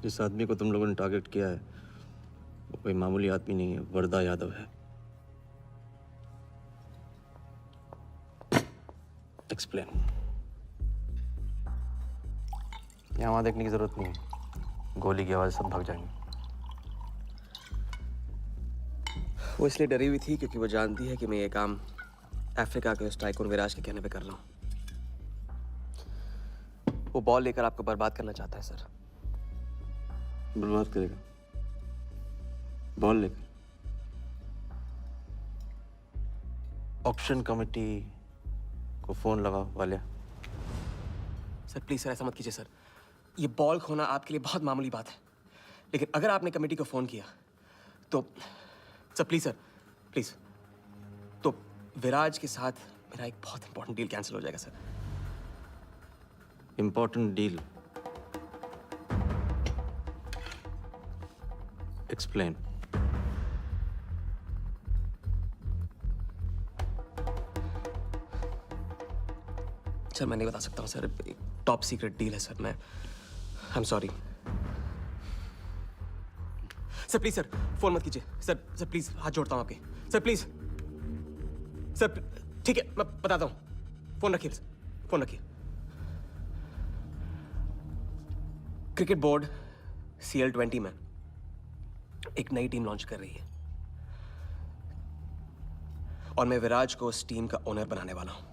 जिस आदमी को तुम लोगों ने टारगेट किया है वो कोई मामूली आदमी नहीं है, वरदा यादव है। एक्सप्लेन। यहाँ वहाँ देखने की जरूरत नहीं है, गोली की आवाज सब भाग जाएंगे। वो इसलिए डरी हुई थी क्योंकि वो जानती है कि मैं ये काम अफ्रीका के उस टाइकून विराज के कहने पे कर रहा हूँ। वो बॉल लेकर आपको बर्बाद करना चाहता है सर। बर्बाद करेगा? बॉल लेकर? ऑक्शन कमेटी को फोन लगाओ वालिया। सर प्लीज सर, ऐसा मत कीजिए सर। ये बॉल खोना आपके लिए बहुत मामूली बात है, लेकिन अगर आपने कमेटी को फोन किया तो सर प्लीज सर, प्लीज, तो विराज के साथ मेरा एक बहुत इंपॉर्टेंट डील कैंसिल हो जाएगा sir. Important deal? Explain. Sir मैं नहीं बता सकता हूँ सर, एक टॉप सीक्रेट डील है सर। मैं I am sorry sir. Please sir phone मत कीजिए सर। सर प्लीज हाथ जोड़ता हूँ आपके सर, प्लीज सर। ठीक है मैं बताता हूँ, फोन रखिए सर, फोन रखिए। क्रिकेट बोर्ड CL20 में एक नई टीम लॉन्च कर रही है और मैं विराज को उस टीम का ओनर बनाने वाला हूं।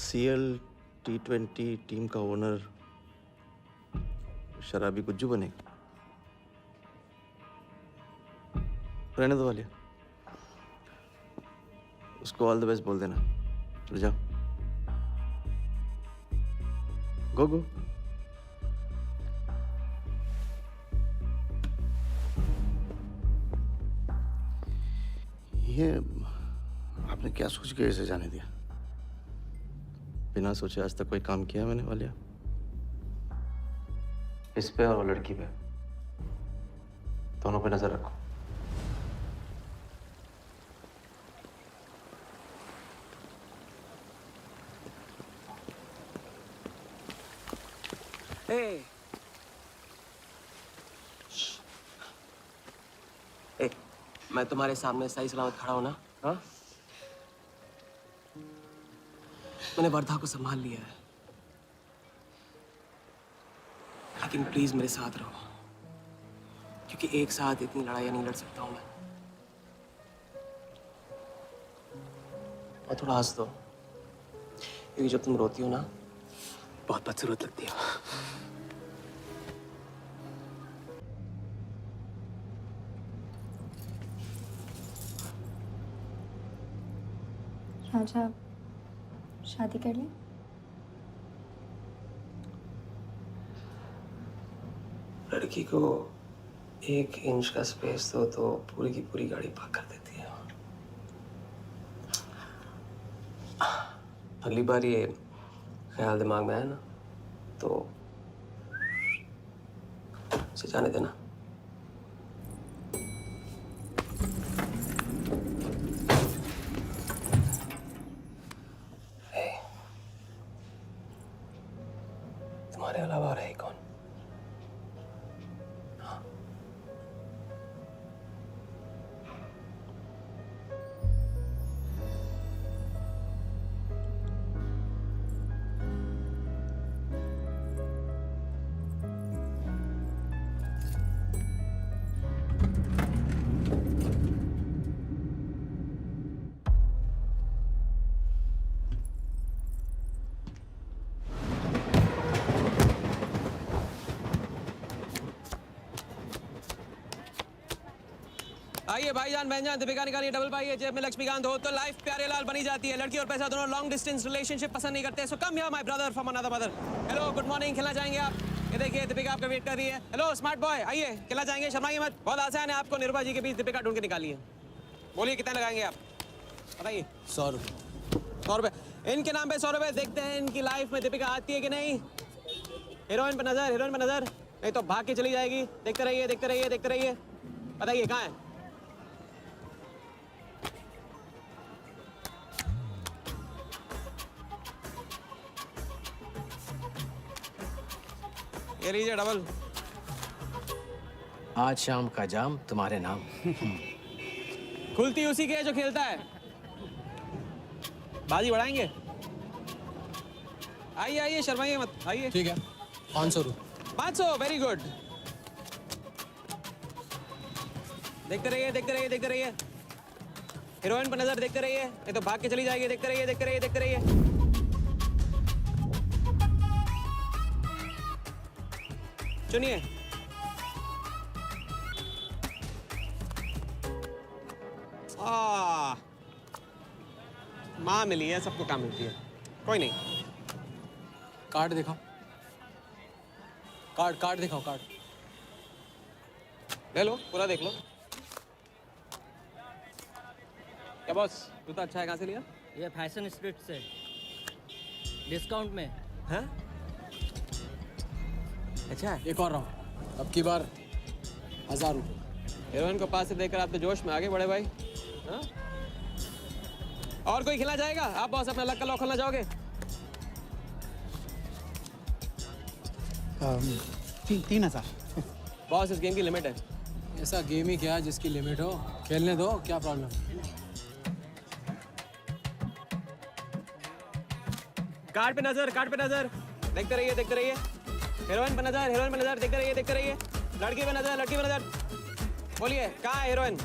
CL T20 टीम का ओनर शराबी गुज्जू बनेगा? रहने दो वालिया, उसको ऑल द बेस्ट बोल देना। चल जाओ, गो गो। ये आपने क्या सोच के इसे जाने दिया? बिना सोचे आज तक कोई काम किया मैंने वालिया? इस पे और वो लड़की पे, दोनों पे नजर रखो। ए, मैं तुम्हारे सामने सही सलामत खड़ा हूं ना? हाँ, मैंने वर्धा को संभाल लिया है, लेकिन प्लीज मेरे साथ रहो, क्योंकि एक साथ इतनी लड़ाइयां नहीं लड़ सकता हूं मैं। और थोड़ा हंस दो, क्योंकि जब तुम रोती हो ना बहुत बदसूरत लगती हो। राजा, शादी कर लें? लड़की को 1 इंच का स्पेस दो तो पूरी की पूरी गाड़ी पार्क कर देती है। अगली बार ये ख्याल दिमाग में आया ना तो उसे जाने देना। तुम्हारे अलावा और है कौन? आइए भाईजान बहनजान, दीपिका निकालिए डबल पाइए, जेब में लक्ष्मीकांत हो तो लाइफ प्यारे लाल बनी जाती है। लड़की और पैसा दोनों लॉन्ग डिस्टेंस रिलेशनशिप पसंद नहीं करते। So come here my brother from another mother. Hello good morning, खेलना चाहेंगे आप? ये देखिए दीपिका आपका वेट कर रही है। हेलो स्मार्ट बॉय, आइए खेलना चाहेंगे? शर्माइए मत, बहुत आसान है, आपको निर्भा जी के बीच दीपिका ढूंढ के निकालिए। बोलिए कितना लगाएंगे आप, बताइए। 100 रुपये। 100 रुपये इनके नाम पे 100 रुपये। देखते हैं इनकी लाइफ में दीपिका आती है कि नहीं। हीरोइन पे नजर, हीरोइन पे नजर, नहीं तो भाग के चली जाएगी। देखते रहिए देखते रहिए देखते रहिए, बताइए कहाँ है? ये लीजिए डबल। आज शाम का जाम तुम्हारे नाम। खुलती उसी की है जो खेलता है। बाजी बढ़ाएंगे। आइए आइए, शर्माइए मत, आइए। ठीक है, 500 रुपये। 500, वेरी गुड। देखते रहिए, देखते रहिए, देखते रहिए। हीरोइन पर नजर, देखते रहिए, ये तो भाग के चली जाएगी। देखते रहिए, देखते रहिए, देखते रहिए। चुनिए। माँ मिली है, सबको काम मिलती है। कोई नहीं। कार्ड दिखाओ, कार्ड दिखाओ, कार्ड। ले लो, पूरा देख लो। क्या बॉस, जूता अच्छा है, कहाँ से लिया? ये फैशन स्ट्रीट से डिस्काउंट में। हाँ? अच्छा है। एक और राउंड, अब की बार 1000 रुपये। हीरोइन को पास से देखकर आप तो जोश में आगे बढ़े भाई। हाँ? और कोई खिला जाएगा? आप बॉस अपना लक का लॉक खोलना चाहोगे? 3000। बॉस, इस गेम की लिमिट है। ऐसा गेम ही क्या जिसकी लिमिट हो, खेलने दो, क्या प्रॉब्लम? कार्ड पे नजर, कार्ड पे नजर। देखते रहिए, देखते रहिए। हीरोइन पे नजर, हीरोइन पे नजर। देखते रहिए, देखते रहिए। लड़की पे नजर, लड़की पे नजर। बोलिए, कहाँ है हीरोइन?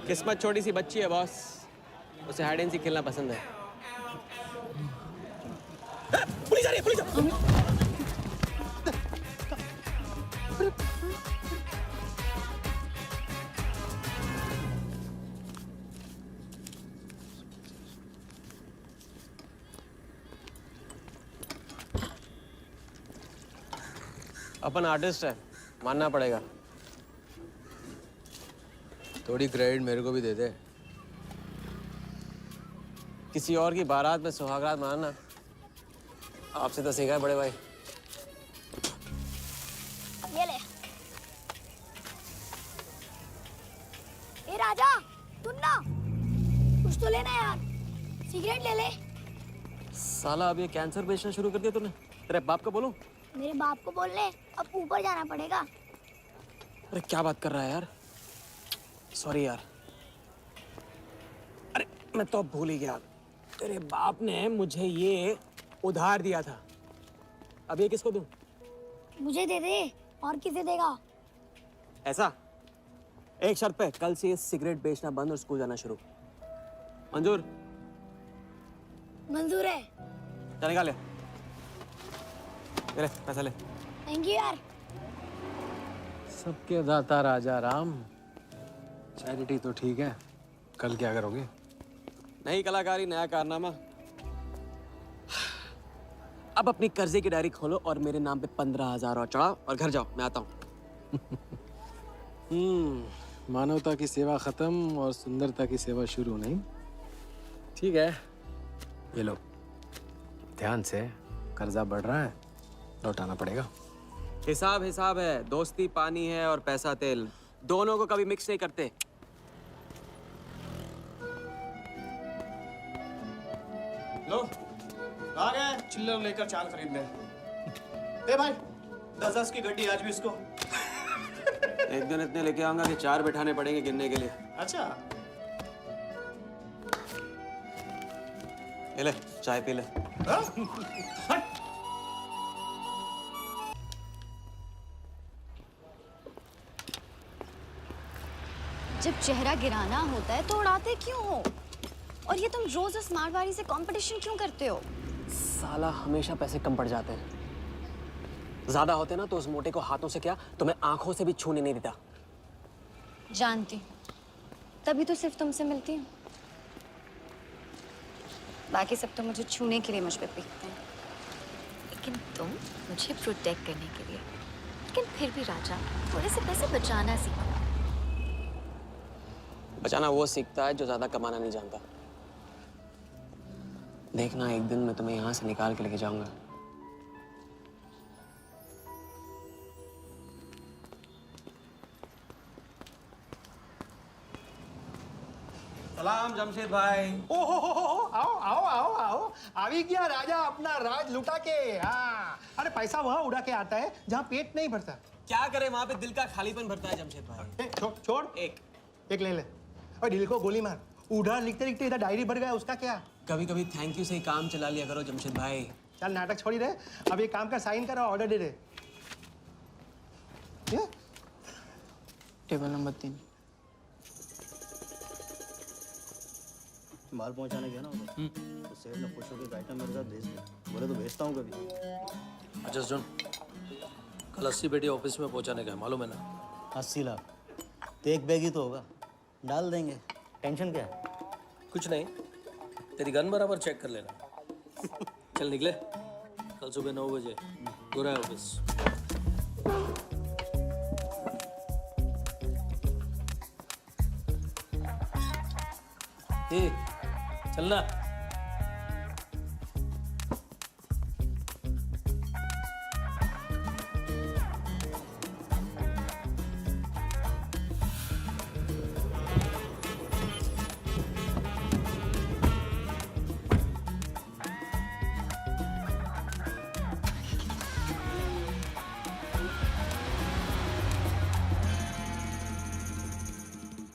किस्मत छोटी सी बच्ची है बॉस, उसे हाइड एंड सीक खेलना पसंद है। पुलिस आ रही है, पुलिस आ रही है। अपन आर्टिस्ट है, मानना पड़ेगा। थोड़ी क्रेडिट मेरे को भी दे दे। किसी और की बारात में सुहागरात मनाना आपसे तो सीखा है बड़े भाई। ये ले। ए राजा, सुन ना, कुछ तो लेना यार, सिगरेट ले ले। साला अब ये कैंसर बेचना शुरू कर दिया तूने। तेरे बाप को बोलूं? मेरे बाप को बोल ले, अब ऊपर जाना पड़ेगा। अरे क्या बात कर रहा है यार, सॉरी यार। अरे मैं तो अब भूल ही गया, तेरे बाप ने मुझे ये उधार दिया था। अब ये किसको दूं? मुझे दे दे, और किसे देगा? ऐसा, एक शर्त पे, कल से ये सिगरेट बेचना बंद और स्कूल जाना शुरू। मंजूर? मंजूर है। चल निकाल ले। ले पैसा ले। थैंक यू यार। सबके दाता राजा राम। चैरिटी तो ठीक है, कल क्या करोगे? नई कलाकारी, नया कारनामा। अब अपनी कर्जे की डायरी खोलो और मेरे नाम पे 15,000 और चढ़ाओ और घर जाओ, मैं आता हूँ। मानवता की सेवा खत्म और सुंदरता की सेवा शुरू नहीं। ठीक है, ये लो, ध्यान से, कर्जा बढ़ रहा है, लौटाना पड़ेगा। हिसाब हिसाब है, दोस्ती पानी है और पैसा तेल, दोनों को कभी मिक्स नहीं करते। लो, आ गए चिल्लर लेकर चाल खरीदने। ए भाई, 10-10 की गड्डी आज भी इसको। एक दिन इतने लेके आऊंगा कि 4 बिठाने पड़ेंगे गिनने के लिए। अच्छा, ये ले, चाय पी ले। हाँ? हट। जब चेहरा गिराना होता है तो उड़ाते क्यों हो? और ये तुम रोज उस मारवाड़ी से कंपटीशन क्यों करते हो? साला हमेशा पैसे कम पड़ जाते हैं। ज्यादा होते ना तो उस मोटे को हाथों से क्या, तुम्हें आंखों से भी छूने नहीं देता। जानती हूँ, तभी तो सिर्फ तुमसे मिलती हूँ। बाकी सब तो मुझे छूने के लिए मुझ पे पीटते हैं। लेकिन तुम मुझे प्रोटेक्ट करने के लिए। लेकिन फिर भी राजा, थोड़े से पैसे बचाना सीखो। बचाना वो सीखता है जो ज्यादा कमाना नहीं जानता। देखना, एक दिन मैं तुम्हें यहाँ से निकाल के लेके जाऊंगा। सलाम जमशेद भाई। ओ हो, आओ आओ आओ आओ, આવી ગયા રાજા अपना राज लुटा के। हाँ, अरे पैसा वहाँ उड़ा के आता है जहाँ पेट नहीं भरता। क्या करे, वहां पे दिल का खालीपन भरता है जमशेद भाई। छोड़ एक ले ले। और दिल को गोली मार। उधार लिखते लिखते इधर डायरी भर गया, उसका क्या? कभी कभी थैंक यू से ही काम चला लिया करो जमशेद भाई। चल नाटक छोड़ी रहे, अब एक काम का साइन करा, ऑर्डर दे दे। Table number 3। माल पहुंचाने गया ना उधर, तो सेठ ने खुश होकर आइटम मेरे साथ भेज दिया। बोले तो भेजता हूँ कभी। अच्छा सुन, कल 80 पेटी ऑफिस में पहुंचाने का है, मालूम है ना? 80 लाख तो एक बैग ही तो होगा, डाल देंगे। टेंशन क्या है? कुछ नहीं, तेरी गन बराबर चेक कर लेना। चल निकले, कल सुबह 9 बजे गोरा ऑफिस। चलना।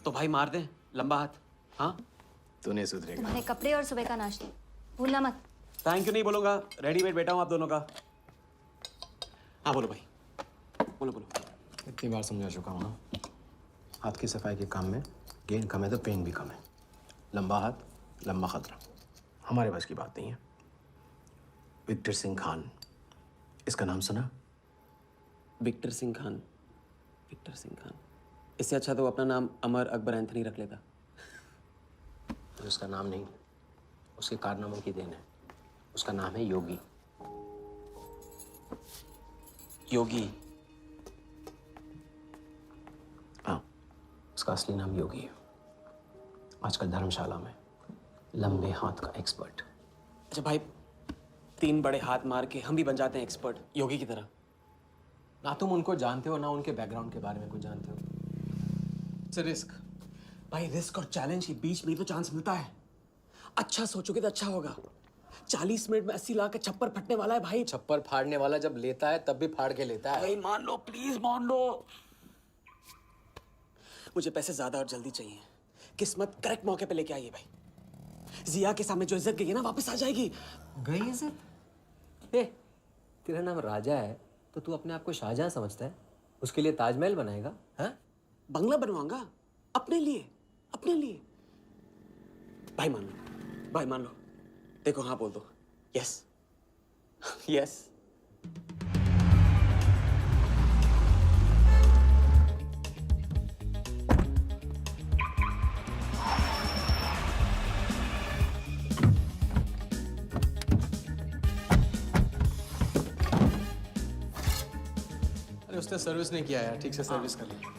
तो भाई मार दे लंबा हाथ। हाँ तू नहीं सुधरेगा। तुम्हारे कपड़े और सुबह का नाश्ता भूलना मत। थैंक यू नहीं बोलूंगा, रेडीमेड बैठा हूँ आप दोनों का। हाँ बोलो भाई, बोलो बोलो। इतनी बार समझा चुका हूँ ना, हाथ की सफाई के काम में गेन कम है तो पेन भी कम है। लंबा हाथ लंबा खतरा, हमारे बस की बात नहीं है। विक्टर सिंह खान, इसका नाम सुना? Victor Singh Khan, Victor Singh Khan. इससे अच्छा तो अपना नाम अमर अकबर एंथनी रख लेता। उसका नाम नहीं, उसके कारनामों की देन है। उसका नाम है योगी। योगी? हाँ, उसका असली नाम योगी है। आजकल धर्मशाला में लंबे हाथ का एक्सपर्ट। अच्छा भाई, 3 बड़े हाथ मार के हम भी बन जाते हैं एक्सपर्ट योगी की तरह। ना तुम उनको जानते हो ना उनके बैकग्राउंड के बारे में कुछ जानते हो। इट्स रिस्क भाई, रिस्क और चैलेंज के बीच में ही तो चांस मिलता है। अच्छा सोचोगे तो अच्छा होगा। 40 मिनट में 80 लाख का छप्पर फटने वाला है भाई। छप्पर फाड़ने वाला जब लेता है तब भी फाड़ के लेता है। भाई मान लो, प्लीज मान लो। मुझे पैसे ज्यादा और जल्दी चाहिए। किस्मत करेक्ट मौके पे लेके आइए भाई। जिया के सामने जो इज्जत गई है ना, वापस आ जाएगी। गई इज्जत? तेरा नाम राजा है तो तू अपने आप को शाहजहां समझता है? उसके लिए ताजमहल बनाएगा? हाँ, बंगला बनवाऊंगा अपने लिए, अपने लिए। भाई मान लो, भाई मान लो। देखो हाँ बोल दो। Yes yes. अरे उसने सर्विस नहीं किया यार, ठीक से सर्विस कर ली।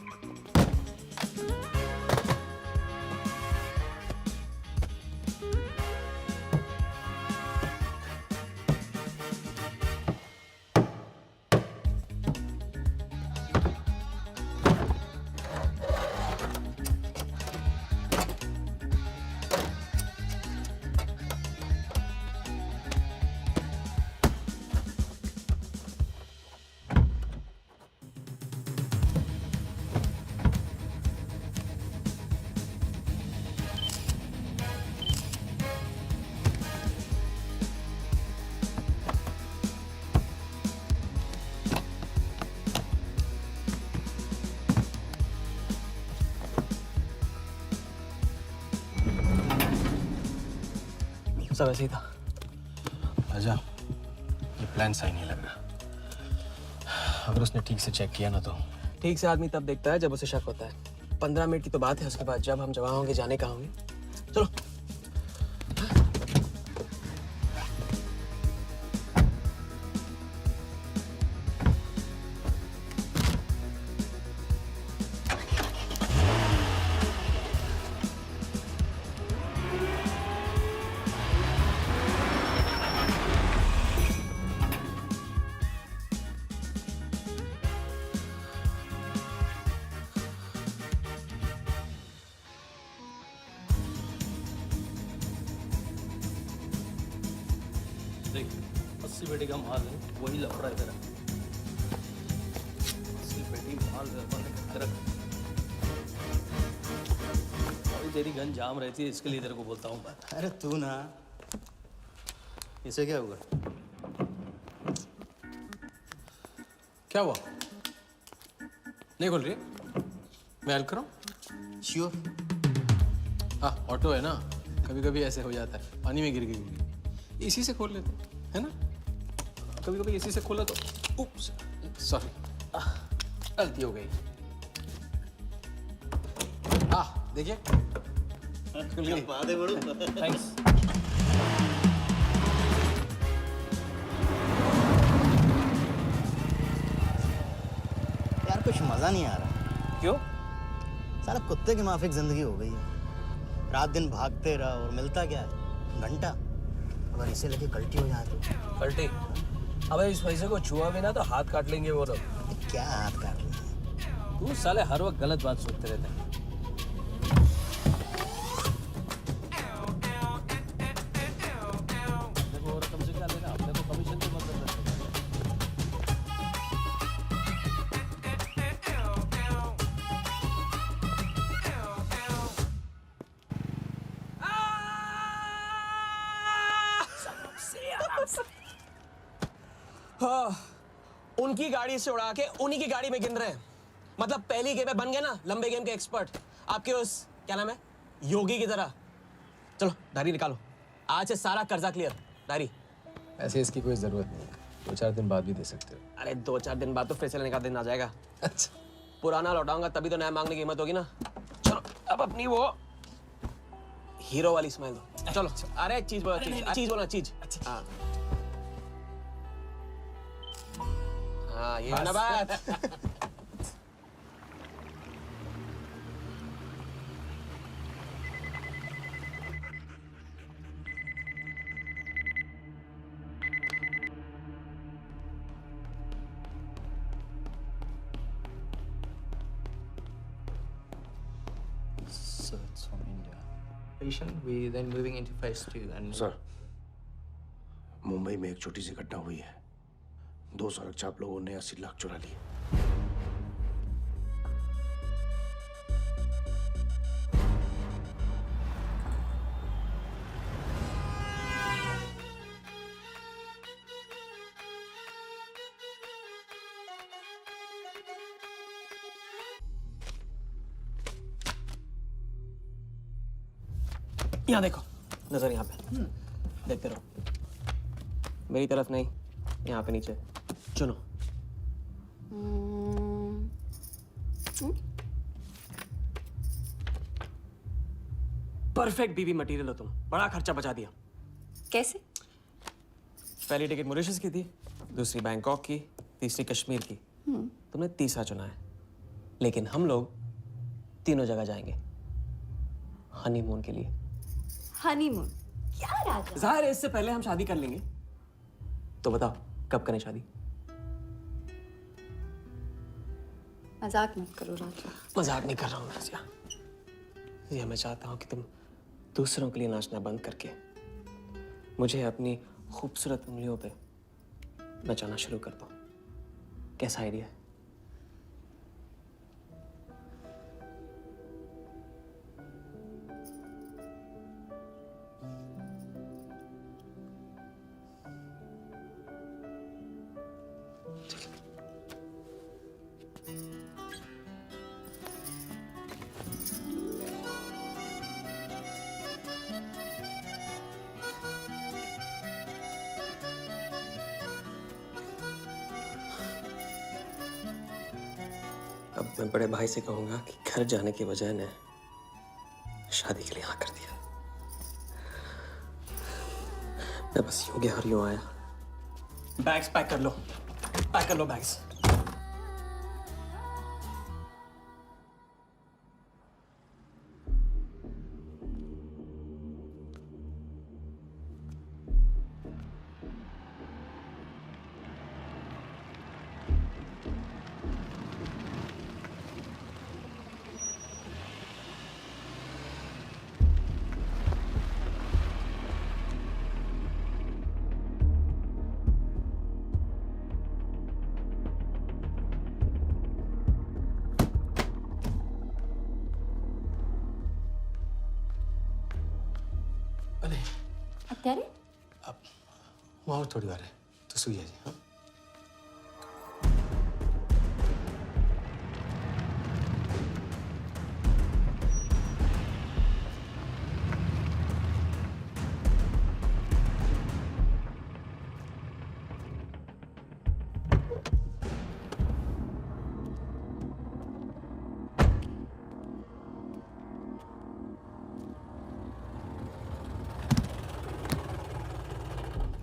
सब ऐसे ही था। राजा, ये प्लान सही नहीं लग रहा। अगर उसने ठीक से चेक किया ना तो। ठीक से आदमी तब देखता है जब उसे शक होता है। 15 मिनट की तो बात है, उसके बाद जब हम जवान होंगे जाने कहाँ होंगे। चलो। देख 80 पेटी का माल है, वही लफड़ा है तेरा। 80 पेटी माल तेरा। अभी तेरी गन जाम रहती है, इसके लिए तेरे को बोलता हूँ। अरे तू ना, इसे क्या हुआ? क्या हुआ? नहीं खोल रही है? मैं हेल्प करूँ? श्योर। हाँ, ऑटो है ना, कभी कभी ऐसे हो जाता है, पानी में गिर गई। इसी से खोल लेते है ना? कभी कभी इसी से खोला तो उप्स, सॉरी, गलती हो गई। देखिए खुल गई। थैंक्स। यार कुछ मजा नहीं आ रहा। क्यों? साला कुत्ते की माफिक जिंदगी हो गई है। रात दिन भागते रहो और मिलता क्या है? घंटा। अगर इसे लेके कल्टी हो जाए तो? पलटी? अबे इस पैसे को छुआ भी ना तो हाथ काट लेंगे वो लोग। क्या हाथ काट लेंगे? तू साले हर वक्त गलत बात सोचते रहते हैं। देखो और कम से क्या लेगा? अपने को कमीशन की मतलब है। हाँ, उनकी गाड़ी से उड़ा के उन्हीं की गाड़ी में गिन रहे हैं। मतलब पहली गेम में बन गए ना लंबे गेम के एक्सपर्ट, आपके उस क्या नाम है योगी की तरह। चलो डायरी निकालो, आज से सारा कर्जा क्लियर। डायरी। ऐसे इसकी कोई जरूरत नहीं, 2-4 दिन बाद भी दे सकते हो। अरे 2-4 दिन बाद तो फिर से लेने का दिन आ जाएगा। अच्छा, पुराना लौटाऊंगा तभी तो नया मांगने की हिम्मत होगी ना। चलो अब अपनी वो हीरो वाली स्माइल दो। चलो अरे चीज बोलो, चीज बोलो, चीज। हाँ हाँ, ये है ना बात। So it's from India. Patient, we then moving into phase 2 and sir, Mumbai में एक छोटी सी घटना हुई है। 2 सड़क चाप लोगों ने 80 लाख चुरा लिए। यहाँ देखो, नजर यहाँ पे देखते रहो। मेरी तरफ नहीं, यहाँ पे नीचे चुनो। परफेक्ट बीवी मटेरियल हो तुम, बड़ा खर्चा बचा दिया। कैसे? पहली टिकट मॉरिशस की थी, दूसरी बैंकॉक की, तीसरी कश्मीर की। तुमने तीसरा चुना है, लेकिन हम लोग तीनों जगह जाएंगे हनीमून के लिए। हनीमून? क्या राजा? जाहिर है इससे पहले हम शादी कर लेंगे। तो बताओ कब करें शादी? मजाक मत करो राजा। मजाक नहीं कर रहा हूँ रज़िया। ये मैं चाहता हूँ कि तुम दूसरों के लिए नाचना बंद करके मुझे अपनी खूबसूरत उंगलियों पे नचाना शुरू कर दो। कैसा आइडिया है? अब मैं बड़े भाई से कहूंगा कि घर जाने के बजाय ने शादी के लिए हाँ कर दिया। मैं बस यूं गया और यूं आया। बैग्स पैक कर लो, पैक कर लो बैग्स। अरे અત્યારે હું આવું થોડી વાર તો સુઈ જજે હા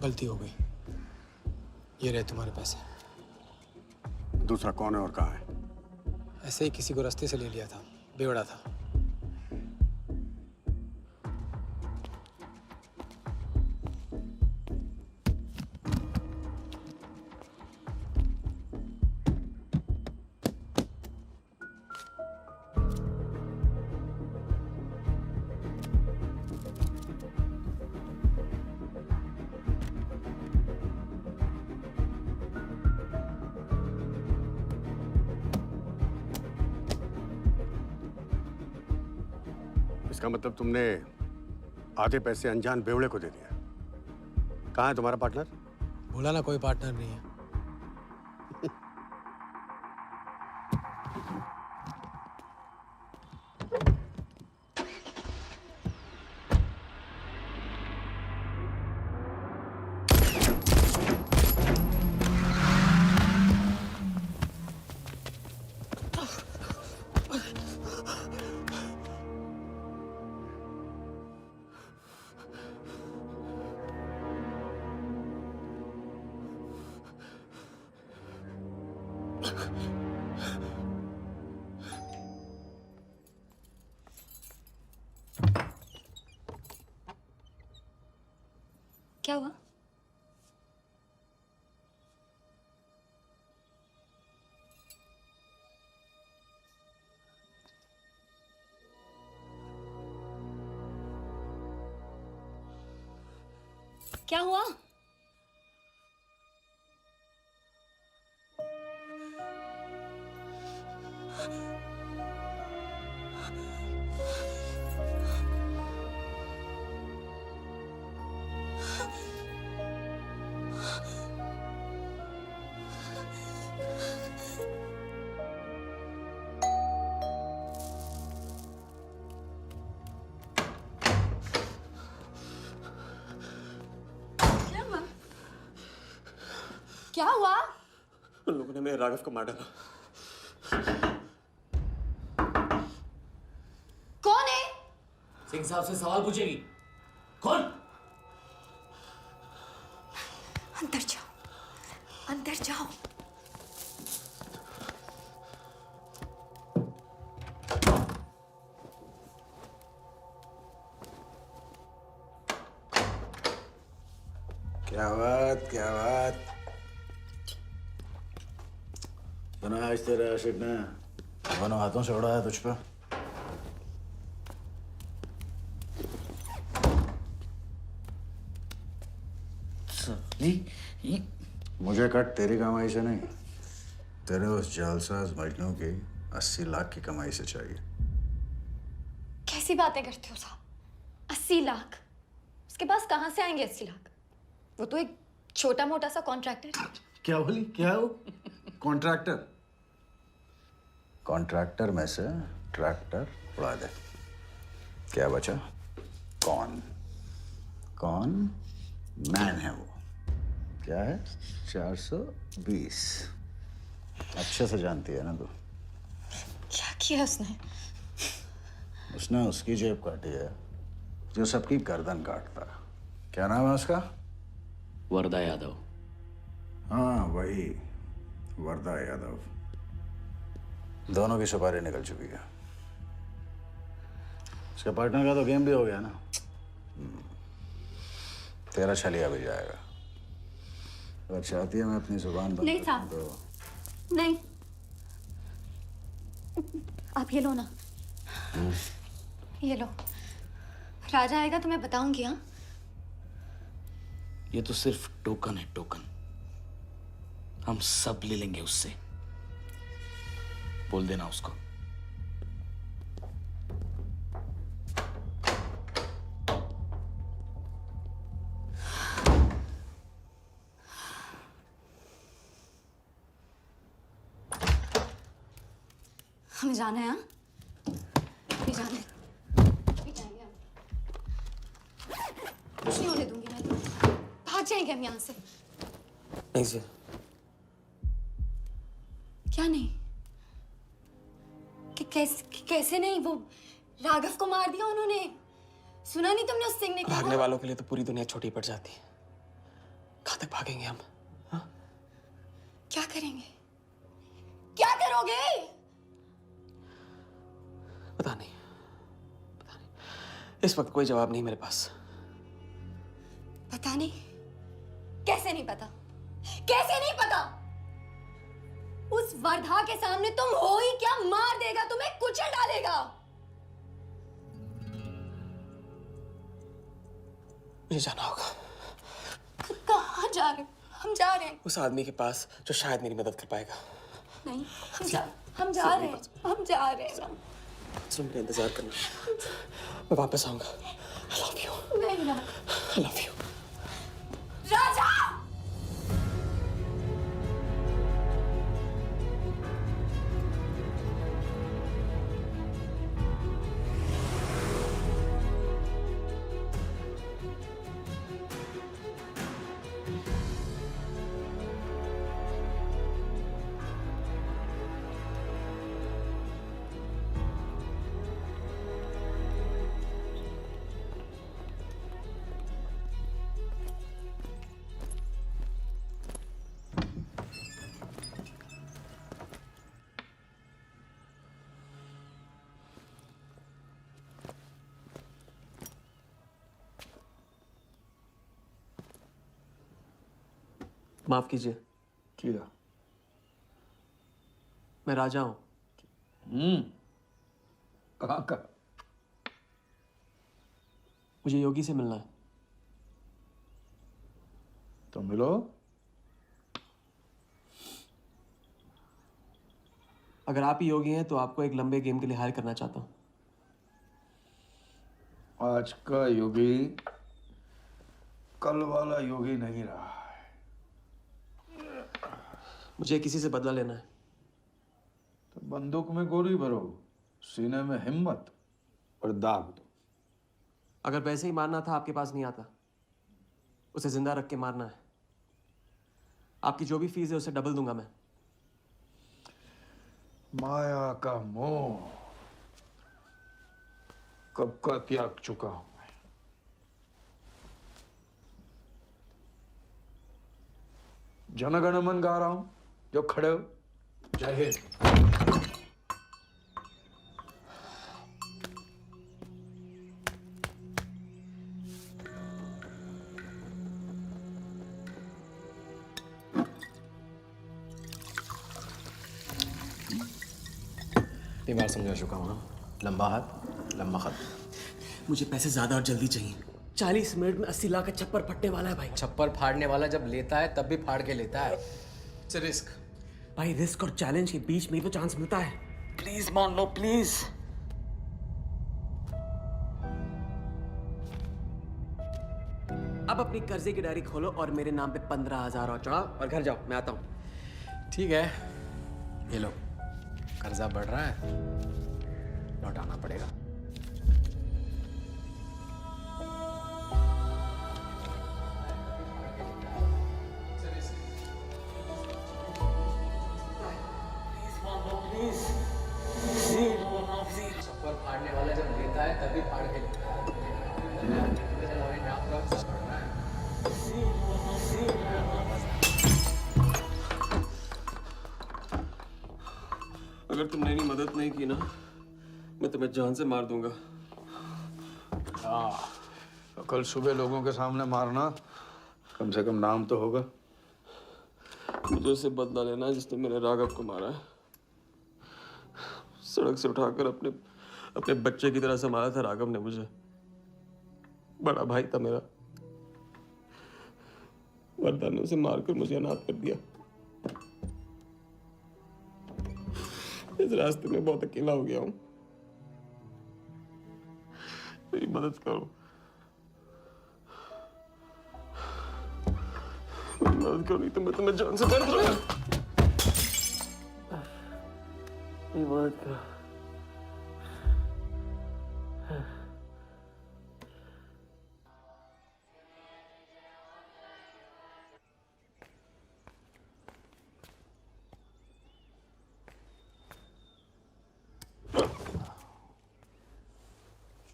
गलती हो गई ये रहे तुम्हारे पैसे दूसरा कौन है और कहाँ है? ऐसे ही किसी को रास्ते से ले लिया था बेवड़ा था इसका मतलब तुमने आधे पैसे अनजान बेवड़े को दे दिया। कहाँ है तुम्हारा पार्टनर? बोला ना कोई पार्टनर नहीं है क्या हुआ? क्या हुआ? क्या हुआ? उन लोगों ने मेरे राघव को मार डाला। कौन है? सिंह साहब से सवाल पूछेगी। कौन? अंदर जाओ, अंदर जाओ। क्या बात क्या बात। सुना आज तेरे आशिक ने दोनों हाथों से उड़ाया तुझ पर। मुझे कट तेरी कमाई से नहीं, तेरे उस जालसाज मजनू की 80 लाख की कमाई से चाहिए। कैसी बातें करते हो साहब? 80 लाख? उसके पास कहाँ से आएंगे 80 लाख? वो तो एक छोटा मोटा सा कॉन्ट्रैक्टर है। क्या बोली? क्या हो? कॉन्ट्रैक्टर? कॉन्ट्रैक्टर में से ट्रैक्टर उड़ा दे। क्या बचा? कौन? कौन मैन है वो? क्या है? 420। अच्छे से जानती है ना तू। क्या किया उसने? उसने उसकी जेब काटी है जो सबकी गर्दन काटता। क्या नाम है उसका? वरदा यादव। हाँ वही, वरदा यादव। दोनों की सुपारी निकल चुकी है। उसके पार्टनर का तो गेम भी हो गया ना। तेरा छलिया भी जाएगा। अगर चाहती है मैं अपनी जुबान बंद नहीं कर साहब, तो नहीं। आप ये लो ना, ये लो। राजा आएगा तो मैं बताऊंगी। हाँ, ये तो सिर्फ टोकन है, टोकन। हम सब ले लेंगे उससे। बोल देना उसको। हमें जाना है, हाँ? अभी जाना है। अभी जाएंगे हम। कुछ नहीं होने दूंगी मैं तो। भाग जाएंगे हम यहाँ से। नहीं जी। क्या नहीं? कैसे नहीं? वो राघव को मार दिया उन्होंने। सुना नहीं तुमने उस सिंह ने क्या? भागने वालों के लिए तो पूरी दुनिया छोटी पड़ जाती है। कहाँ तक भागेंगे हम? हाँ? क्या करेंगे? क्या करोगे? पता नहीं। इस वक्त कोई जवाब नहीं मेरे पास। पता नहीं? कैसे नहीं पता? कैसे नहीं पता? उस वर्धा के सामने तुम हो ही क्या? मार देगा, तुम्हें कुचल डालेगा। मुझे जाना होगा। कहाँ जा रहे हो? हम जा रहे हैं। उस आदमी के पास जो शायद मेरी मदद कर पाएगा। नहीं, हम जा रहे हैं। हम जा रहे हैं। सुन, मेरा इंतजार करना। मैं वापस आऊंगा। I love you. नहीं ना। I love you. राजा! माफ कीजिए। किया। मैं राजा हूं। कहाँ का? मुझे योगी से मिलना है। तो मिलो। अगर आप ही योगी हैं तो आपको एक लंबे गेम के लिए हायर करना चाहता हूं। आज का योगी कल वाला योगी नहीं रहा। मुझे किसी से बदला लेना है। तो बंदूक में गोली भरो, सीने में हिम्मत और दाग दो। अगर वैसे ही मारना था आपके पास नहीं आता। उसे जिंदा रख के मारना है। आपकी जो भी फीस है उसे डबल दूंगा मैं। माया का मोह कब का त्याग चुका हूं मैं। जनगण मन गा रहा हूं, जो खड़े हो। जय हिंद। इतनी बार समझा चुका हूँ। लंबा हाथ लंबा खत। मुझे पैसे ज्यादा और जल्दी चाहिए। 40 मिनट में 80 लाख का छप्पर फटने वाला है भाई। छप्पर फाड़ने वाला जब लेता है तब भी फाड़ के लेता है। It's risk. भाई रिस्क और चैलेंज के बीच में ही तो चांस मिलता है। प्लीज मान लो प्लीज। अब अपनी कर्जे की डायरी खोलो और मेरे नाम पे 15,000 और चढ़ाओ और घर जाओ। मैं आता हूँ। ठीक है, ये लो। कर्जा बढ़ रहा है, लौटाना पड़ेगा। छप्पर फाड़ने वाला जब लेता है तभी फाड़ के लेता है। अगर तुमने मेरी मदद नहीं की ना, मैं तुम्हें जान से मार दूंगा। हाँ, तो कल सुबह लोगों के सामने मारना, कम से कम नाम तो होगा। मुझे उससे बदला लेना है जिसने मेरे राघव को मारा है। सड़क से उठाकर अपने बच्चे की तरह संभाला था राघव ने मुझे। बड़ा भाई था मेरा। वर्धा ने उसे मारकर मुझे अनाथ कर दिया। इस रास्ते में बहुत अकेला हो गया हूं। मेरी मदद करो। मेरी मदद करो, नहीं तो मैं तुम्हें जान से मार दूंगा। मेरी मदद करो।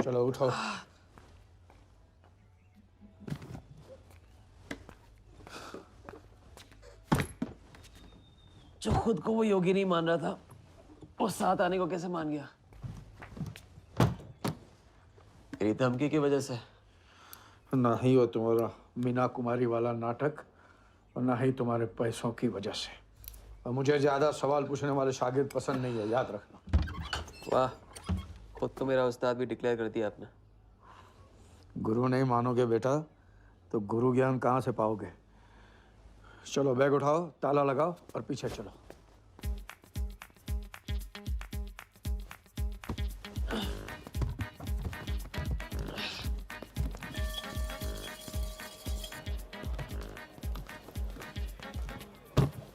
चलो उठो। जो खुद को वो योगी नहीं मान रहा था, वो साथ आने को कैसे मान गया? तेरी धमकी की वजह से। ना ही वो तुम्हारा मीना कुमारी वाला नाटक और ना ही तुम्हारे पैसों की वजह से। और मुझे ज्यादा सवाल पूछने वाले शागिर्द पसंद नहीं है, याद रखना। वाह, खुद तो मेरा उस्ताद भी डिक्लेयर कर दिया आपने। गुरु नहीं मानोगे बेटा तो गुरु ज्ञान कहाँ से पाओगे। चलो बैग उठाओ, ताला लगाओ और पीछे चलो।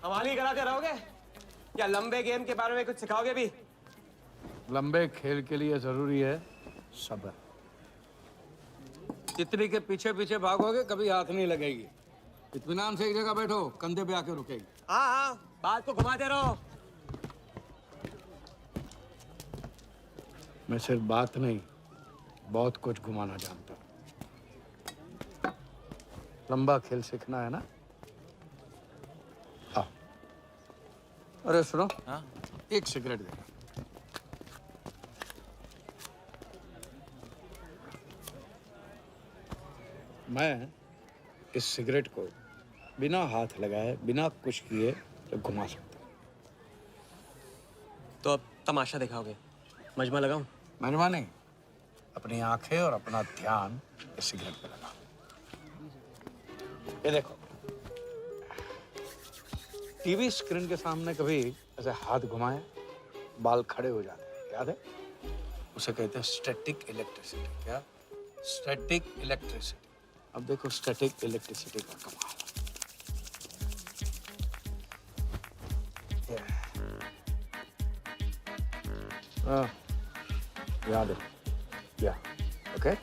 हमारी कराते रहोगे या लंबे गेम के बारे में कुछ सिखाओगे भी? लंबे खेल के लिए जरूरी है सब्र। तितली के पीछे पीछे भागोगे कभी हाथ नहीं लगेगी। इत्मीनान से एक जगह बैठो, कंधे पे आके रुकेगी। हाँ हाँ, बात को घुमाते रहो। मैं सिर्फ बात नहीं, बहुत कुछ घुमाना जानता हूँ। लंबा खेल सीखना है ना? आओ। अरे सुनो, हाँ? एक सिगरेट देना। मैं इस सिगरेट को बिना हाथ लगाए, बिना कुछ किए तो घुमा सकता हूँ। तो अब तमाशा दिखाओगे? मजमा लगाऊं? मजमा नहीं, अपनी आंखें और अपना ध्यान इस सिगरेट पे लगाओ। ये देखो, टीवी स्क्रीन के सामने कभी ऐसे हाथ घुमाए बाल खड़े हो जाते हैं, याद है? उसे कहते हैं स्टैटिक इलेक्ट्रिसिटी। क्या? Static electricity. अब देखो स्टैटिक इलेक्ट्रिसिटी का कमाल। याद है? या ओके।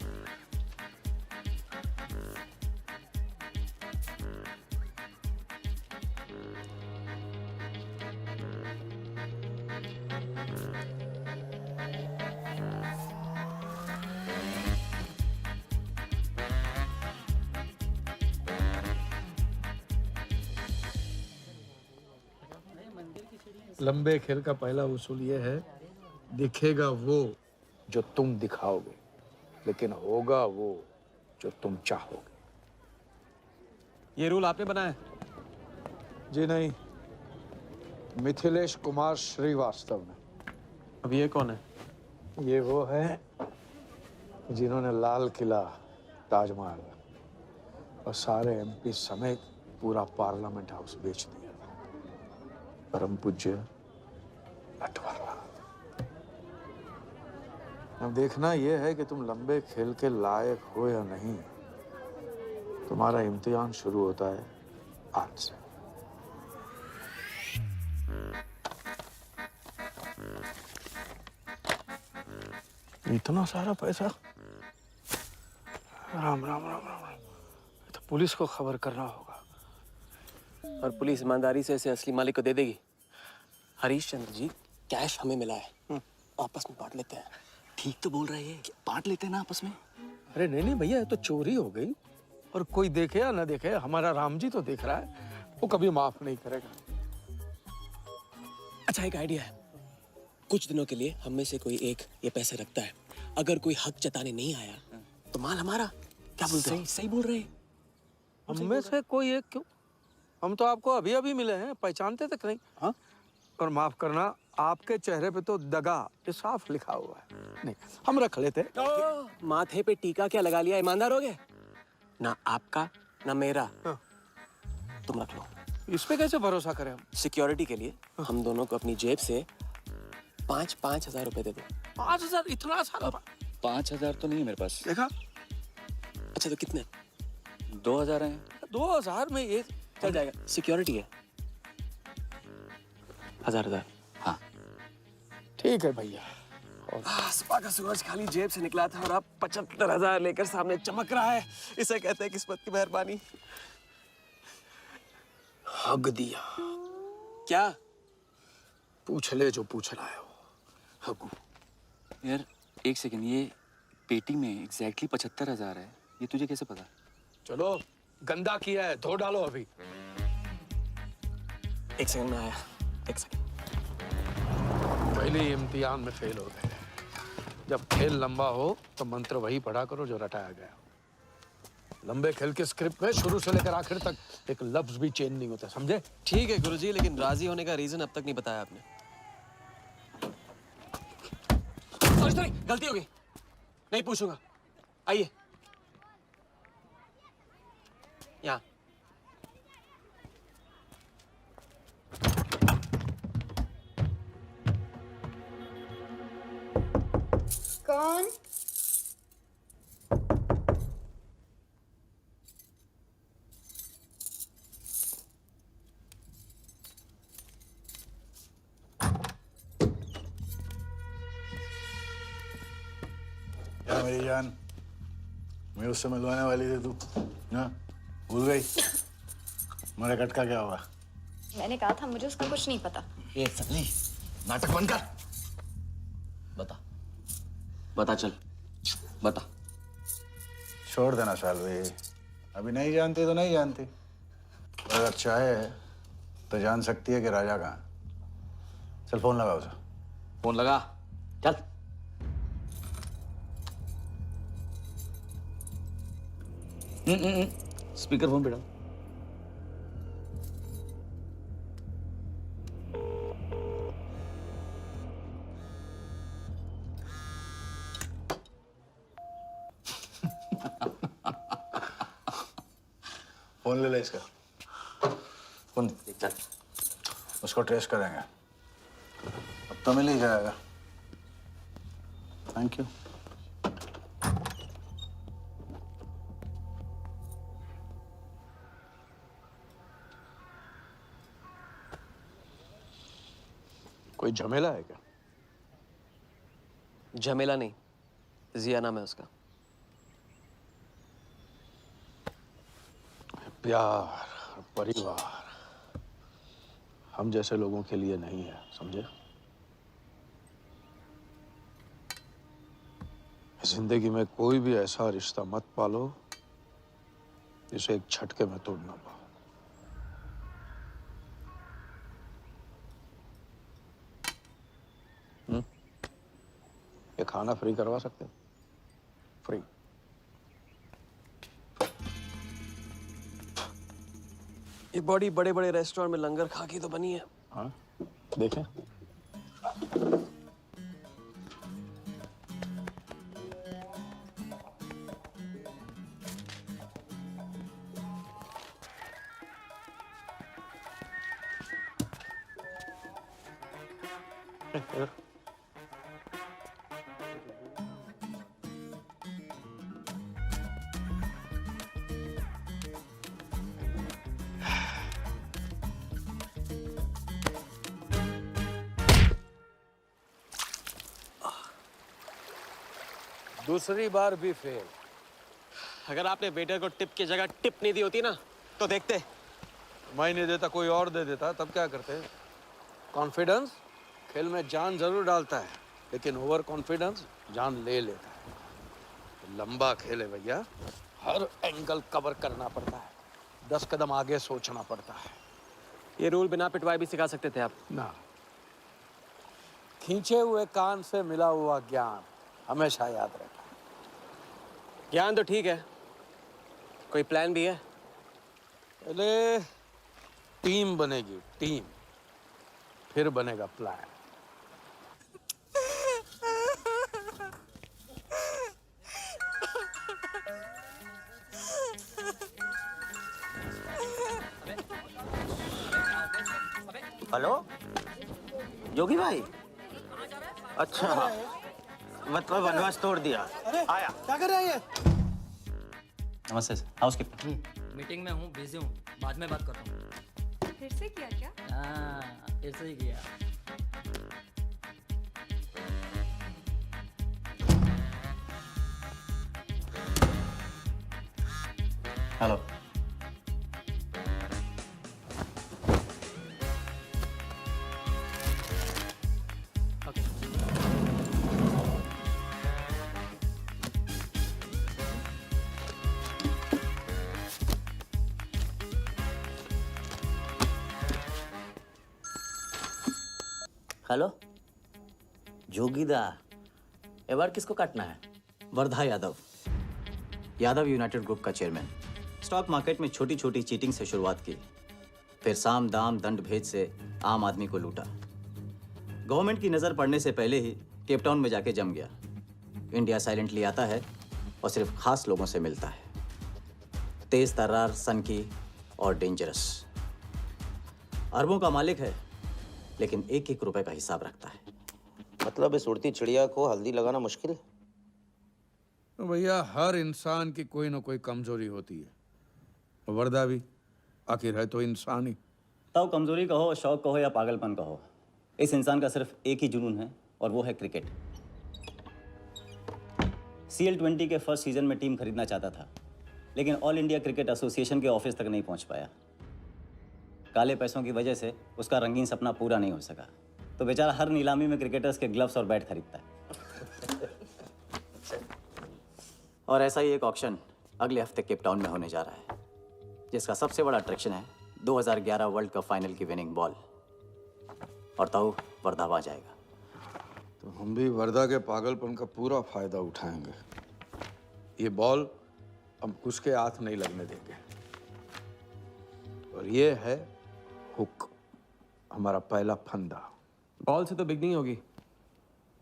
लंबे खेल का पहला उसूल ये है, दिखेगा वो जो तुम दिखाओगे, लेकिन होगा वो जो तुम चाहोगे। ये रूल आपने बनाया? जी नहीं, मिथिलेश कुमार श्रीवास्तव ने। अब ये कौन है? ये वो है जिन्होंने लाल किला, ताजमहल और सारे एमपी समेत पूरा पार्लियामेंट हाउस बेच दिया था। परम पूज्य नटवरलाल। अब देखना यह है कि तुम लंबे खेल के लायक हो या नहीं। तुम्हारा इम्तिहान शुरू होता है आज से। इतना सारा पैसा? राम राम राम राम राम। तो पुलिस को खबर करना होगा। और पुलिस ईमानदारी से इसे असली मालिक को दे देगी। हरीश चंद्र जी, कैश हमें मिला है, आपस में बांट लेते हैं। ठीक तो बोल रहे हैं, बांट लेते हैं ना आपस में। अरे नहीं नहीं भैया, ये तो चोरी हो गई और कोई देखे या ना देखे, हमारा राम जी तो देख रहा है, वो कभी माफ नहीं करेगा। अच्छा, एक आइडिया है। कुछ दिनों के लिए हम में से कोई एक ये पैसे रखता है। अगर कोई हक जताने नहीं आया तो माल हमारा। क्या बोलते हो? सही बोल रहे हैं। हम में से कोई एक क्यों? हम तो आपको अभी अभी मिले हैं, पहचानते तक नहीं। हाँ? और माफ करना, आपके चेहरे पे तो दगा ये साफ लिखा हुआ है। नहीं, हम रख लेते। माथे पे टीका क्या लगा लिया? ईमानदार हो गए ना? आपका ना मेरा। तुम रख लो। इस पे कैसे भरोसा करें हम? सिक्योरिटी के लिए हम दोनों को अपनी जेब से 5,000 रुपए दे दो। 5,000? इतना सारा? 5,000 तो नहीं है मेरे पास। देखा? अच्छा, तो कितने? 2,000 हैं। 2,000 में ये चल जाएगा। सिक्योरिटी है 1,000। हाँ ठीक है भैया। सुबह का सूरज खाली जेब से निकला था और अब 75,000 लेकर सामने चमक रहा है। इसे कहते हैं किस्मत की मेहरबानी। हग दिया। क्या? पूछ ले जो पूछना है वो। हगू। यार एक सेकंड, ये पेटी में एग्जैक्टली 75,000 है। ये तुझे कैसे पता? चलो, गंदा किया है, धो डालो अभी। एक सेकंड में आया, एक सेकंड। पहले ही इम्तिहान में फेल हो गए। जब खेल लंबा हो तो मंत्र वही पढ़ा करो जो रटाया गया। लंबे खेल के स्क्रिप्ट में शुरू से लेकर आखिर तक एक लफ्ज भी चेंज नहीं होता, समझे? ठीक है गुरुजी, लेकिन राजी होने का रीजन अब तक नहीं बताया आपने। सॉरी, गलती हो गई, नहीं पूछूंगा। आइए यहाँ। कौन? क्या मेरी जान, मैं उससे मिलवाने वाली थी तू, हाँ? भूल गई? मेरा कटका क्या हुआ? मैंने कहा था मुझे उसका कुछ नहीं पता। ये सगली नाटक बंद कर। बता, बता, चल बता। छोड़ देना सालवी, अभी नहीं जानती तो नहीं जानती, अगर चाहे तो जान सकती है कि राजा कहाँ। चल फोन लगा उसे। फोन लगा, चल। स्पीकर फोन पे डाल। फोन ले ले इसका, फोन चल। उसको ट्रेस करेंगे, अब तो मिल ही जाएगा। Thank you. कोई झमेला है क्या? झमेला नहीं, जिया नाम है उसका। प्यार, परिवार हम जैसे लोगों के लिए नहीं है, समझे? जिंदगी में कोई भी ऐसा रिश्ता मत पालो जिसे एक झटके में तोड़ ना पाओ। ये खाना फ्री करवा सकते हो? फ्री। ये बॉडी बड़े बड़े रेस्टोरेंट में लंगर खा के तो बनी है। हाँ, देखें। दूसरी बार भी फेल। अगर आपने वेटर को टिप की जगह टिप नहीं दी होती ना तो देखते। मैं नहीं देता, कोई और दे देता, तब क्या करते? कॉन्फिडेंस खेल में जान जरूर डालता है, लेकिन ओवर कॉन्फिडेंस जान ले लेता है। लंबा खेल है भैया, हर एंगल कवर करना पड़ता है, 10 कदम आगे सोचना पड़ता है। ये रूल बिना पिटवाए भी सिखा सकते थे आप ना। खींचे हुए कान से मिला हुआ ज्ञान हमेशा याद रहता है। ज्ञान तो ठीक है, कोई प्लान भी है? पहले टीम बनेगी, टीम, फिर बनेगा प्लान। हेलो जोगी भाई, अच्छा मतलब वनवास तोड़ दिया। आया। क्या कर रहे हैं ये? नमस्ते सर, हाउसकीपर। मीटिंग में हूँ, बिजी हूँ, बाद में बात करता हूँ। फिर से किया क्या? हाँ, फिर से ही किया। हेलो। हेलो जोगीदा, एबार किसको काटना है? वर्धा यादव, यादव यूनाइटेड ग्रुप का चेयरमैन। स्टॉक मार्केट में छोटी छोटी चीटिंग से शुरुआत की, फिर साम दाम दंड भेद से आम आदमी को लूटा। गवर्नमेंट की नज़र पड़ने से पहले ही केप टाउन में जाके जम गया। इंडिया साइलेंटली आता है और सिर्फ खास लोगों से मिलता है। तेज तर्रार, सनकी और डेंजरस। अरबों का मालिक है, लेकिन एक एक रुपए का हिसाब रखता है। मतलब इस उड़ती चिड़िया को हल्दी लगाना मुश्किल है? तो भैया हर इंसान की कोई ना कोई कमजोरी होती है। वर्दा भी आखिर है तो इंसान ही। ताऊ कमजोरी कहो, शौक कहो या पागलपन कहो, इस इंसान का सिर्फ एक ही जुनून है और वो है क्रिकेट। CL20 के फर्स्ट सीजन में टीम खरीदना चाहता था, लेकिन ऑल इंडिया क्रिकेट एसोसिएशन के ऑफिस तक नहीं पहुंच पाया। काले पैसों की वजह से उसका रंगीन सपना पूरा नहीं हो सका, तो बेचारा हर नीलामी में क्रिकेटर्स के ग्लव्स और बैट खरीदता है। और ऐसा ही एक ऑक्शन अगले हफ्ते केप टाउन में होने जा रहा है, जिसका सबसे बड़ा अट्रैक्शन है 2011 वर्ल्ड कप फाइनल की विनिंग बॉल। और ताऊ वर्धा वहां जाएगा। तो हम भी वर्दा के पागलपन का पूरा फायदा उठाएंगे। ये बॉल हम कुछ के हाथ नहीं लगने देंगे। और ये है हुक, हमारा पहला फंदा। बॉल से तो बिगनिंग होगी,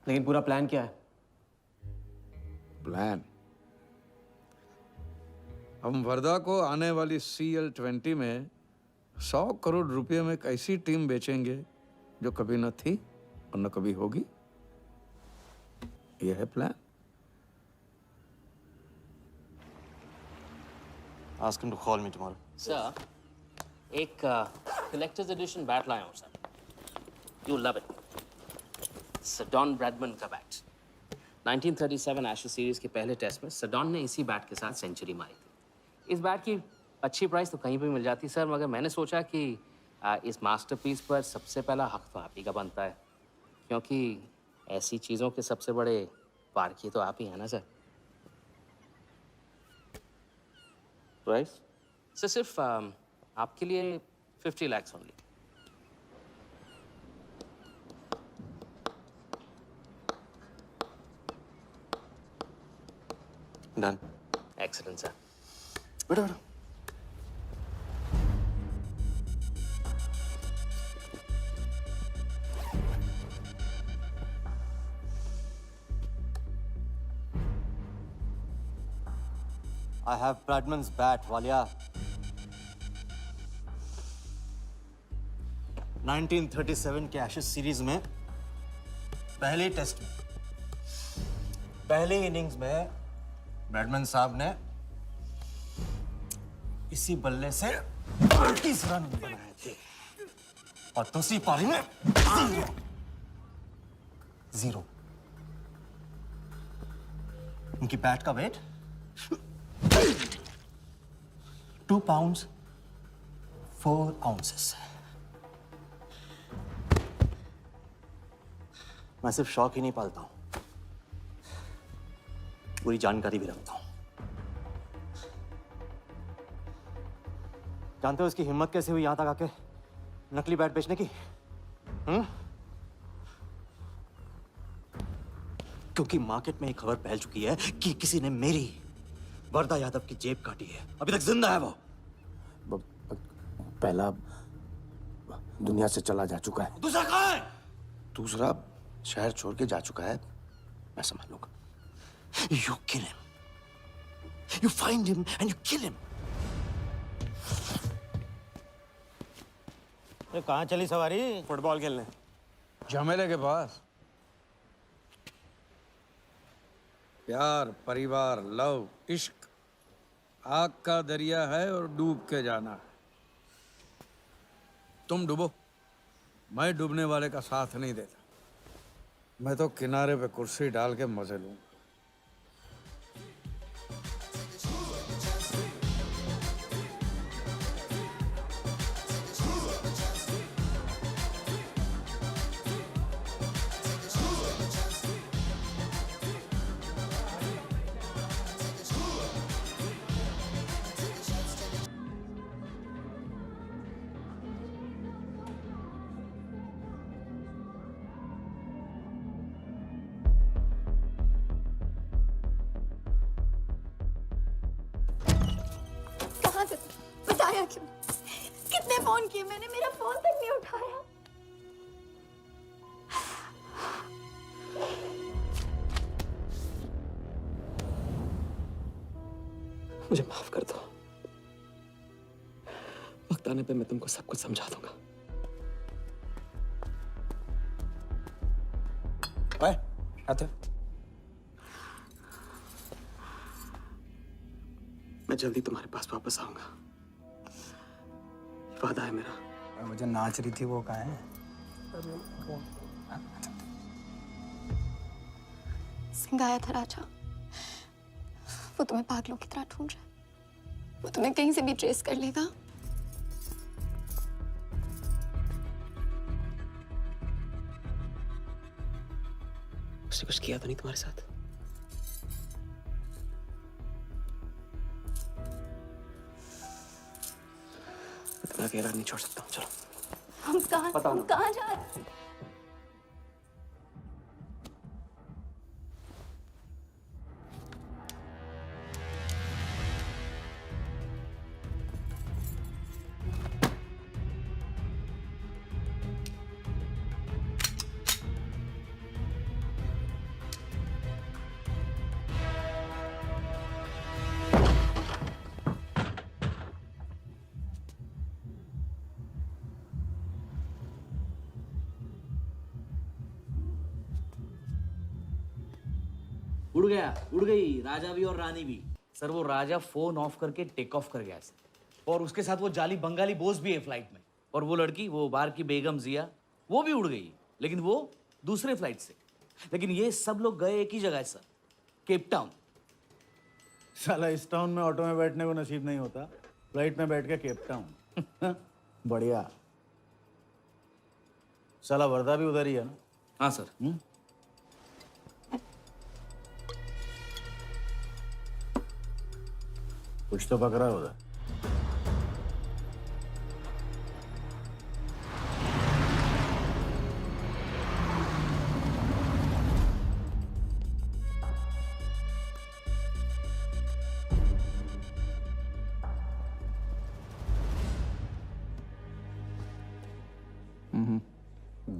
लेकिन पूरा प्लान क्या है? प्लान? हम वर्धा को आने वाली CL20 में 100 करोड़ रुपए में एक ऐसी टीम बेचेंगे जो कभी न थी और न कभी होगी। यह है plan. Ask him to call me tomorrow. Sir, एक कलेक्टर्स एडिशन बैट लाया हूँ sir. You love it. Sir Don Bradman का बैट। 1937 एशेज सीरीज के पहले टेस्ट में सडॉन ने इसी बैट के साथ सेंचुरी मारी थी। इस बैट की अच्छी प्राइस तो कहीं भी मिल जाती सर, मगर मैंने सोचा कि इस मास्टरपीस पर सबसे पहला हक तो आप ही का बनता है, क्योंकि ऐसी चीज़ों के सबसे बड़े पारखी तो आप ही हैं ना सर। प्राइस? सर सिर्फ आपके लिए 50 lakhs only. Done. Excellent sir. बैठो बैठो। I have Bradman's bat, Walia. 1937 के एशेज सीरीज में पहले टेस्ट में पहले इनिंग्स में ब्रैडमन साहब ने इसी बल्ले से 30 रन बनाए थे और दूसरी पारी में 0। उनकी बैट का वेट 2 pounds 4 ounces। मैं सिर्फ शौक ही नहीं पालता हूं, पूरी जानकारी भी रखता हूं। जानते हो इसकी हिम्मत कैसे हुई यहां तक आके नकली बैट बेचने की? क्योंकि मार्केट में एक खबर फैल चुकी है कि किसी ने मेरी वर्दा यादव की जेब काटी है। अभी तक जिंदा है वो। पहला दुनिया से चला जा चुका है। दूसरा कहाँ है? दूसरा शहर छोड़ के जा चुका है, मैं संभालूंगा। You kill him. You find him and you kill him. अरे कहाँ चली सवारी? फुटबॉल खेलने। झमेले के पास। प्यार, परिवार, लव, इश्क आग का दरिया है और डूब के जाना है। तुम डूबो, मैं डूबने वाले का साथ नहीं देता। मैं तो किनारे पे कुर्सी डाल के मजे लूंगा। यार कितने फोन किए मैंने, मेरा फोन तक नहीं उठाया। मुझे माफ कर दो। वक्त आने पे मैं तुमको सब कुछ समझा दूंगा। ओए, आते। मैं जल्दी तुम्हारे पास वापस आऊंगा, वादा है मेरा। वो जो नाच रही थी वो कहाँ है? सिंह आया था राजा, वो तुम्हें पागलों की तरह ढूंढ रहा है। वो तुम्हें कहीं से भी ट्रेस कर लेगा। उसने कुछ किया तो नहीं तुम्हारे साथ? मैं तुम्हें अकेला नहीं छोड़ सकता हूँ। चलो हम कहाँ जा रहे हैं? उड़ गई राजा भी और रानी भी। सर वो राजा फोन ऑफ करके टेक ऑफ कर गया सर, और उसके साथ वो जाली बंगाली बोस भी है फ्लाइट में। और वो लड़की, वो बार की बेगम जिया, वो भी उड़ गई, लेकिन वो दूसरे फ्लाइट से। लेकिन ये सब लोग गए एक ही जगह है सर, केप टाउन। साला इस टाउन में ऑटो में बैठने को नसीब नहीं होता, फ्लाइट में बैठ के केप टाउन। बढ़िया। साला वर्दा भी उधर ही है ना? हाँ सर। कुछ तो पकड़ा है उधर।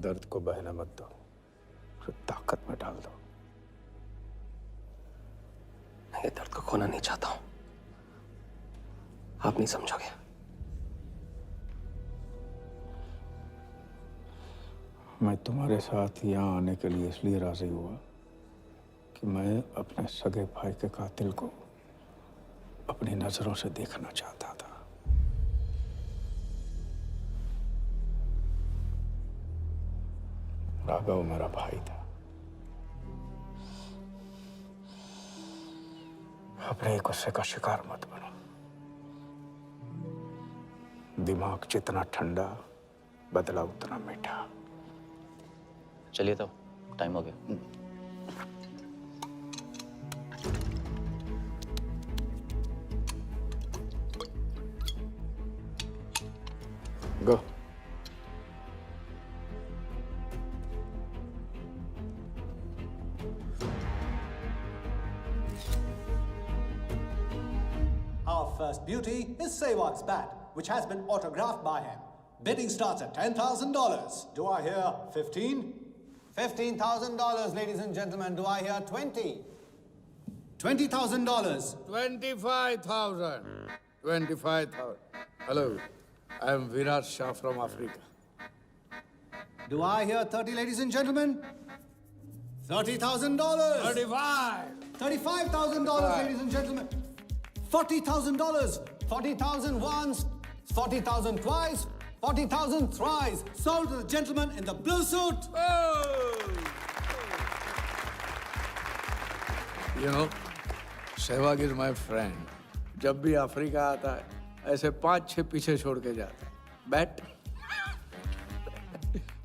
दर्द को बहने मत दो, उसे ताकत में डाल दो। मैं ये दर्द को खोना नहीं चाहता हूं, आप नहीं समझोगे। मैं तुम्हारे साथ यहाँ आने के लिए इसलिए राजी हुआ कि मैं अपने सगे भाई के कातिल को अपनी नजरों से देखना चाहता था। राघव मेरा भाई था। अपने गुस्से का शिकार मत बनो। दिमाग जितना ठंडा, बदला उतना मीठा। चलिए तो टाइम हो गया। गो। Our first beauty is Sehwag's bat, which has been autographed by him. Bidding starts at $10,000. Do I hear 15? $15,000, ladies and gentlemen. Do I hear 20? $20,000. 25,000. 25,000. Hello, I am Virat Shah from Africa. Do I hear 30, ladies and gentlemen? $30,000. 35. $35,000, ladies and gentlemen. $40,000. 40,000 once, 40,000 twice, 40,000 thrice. Sold to the gentleman in the blue suit. You know, Sehwag is my friend. जब भी Africa आता है, ऐसे 5-6 पीछे छोड़ के जाता है. Bet?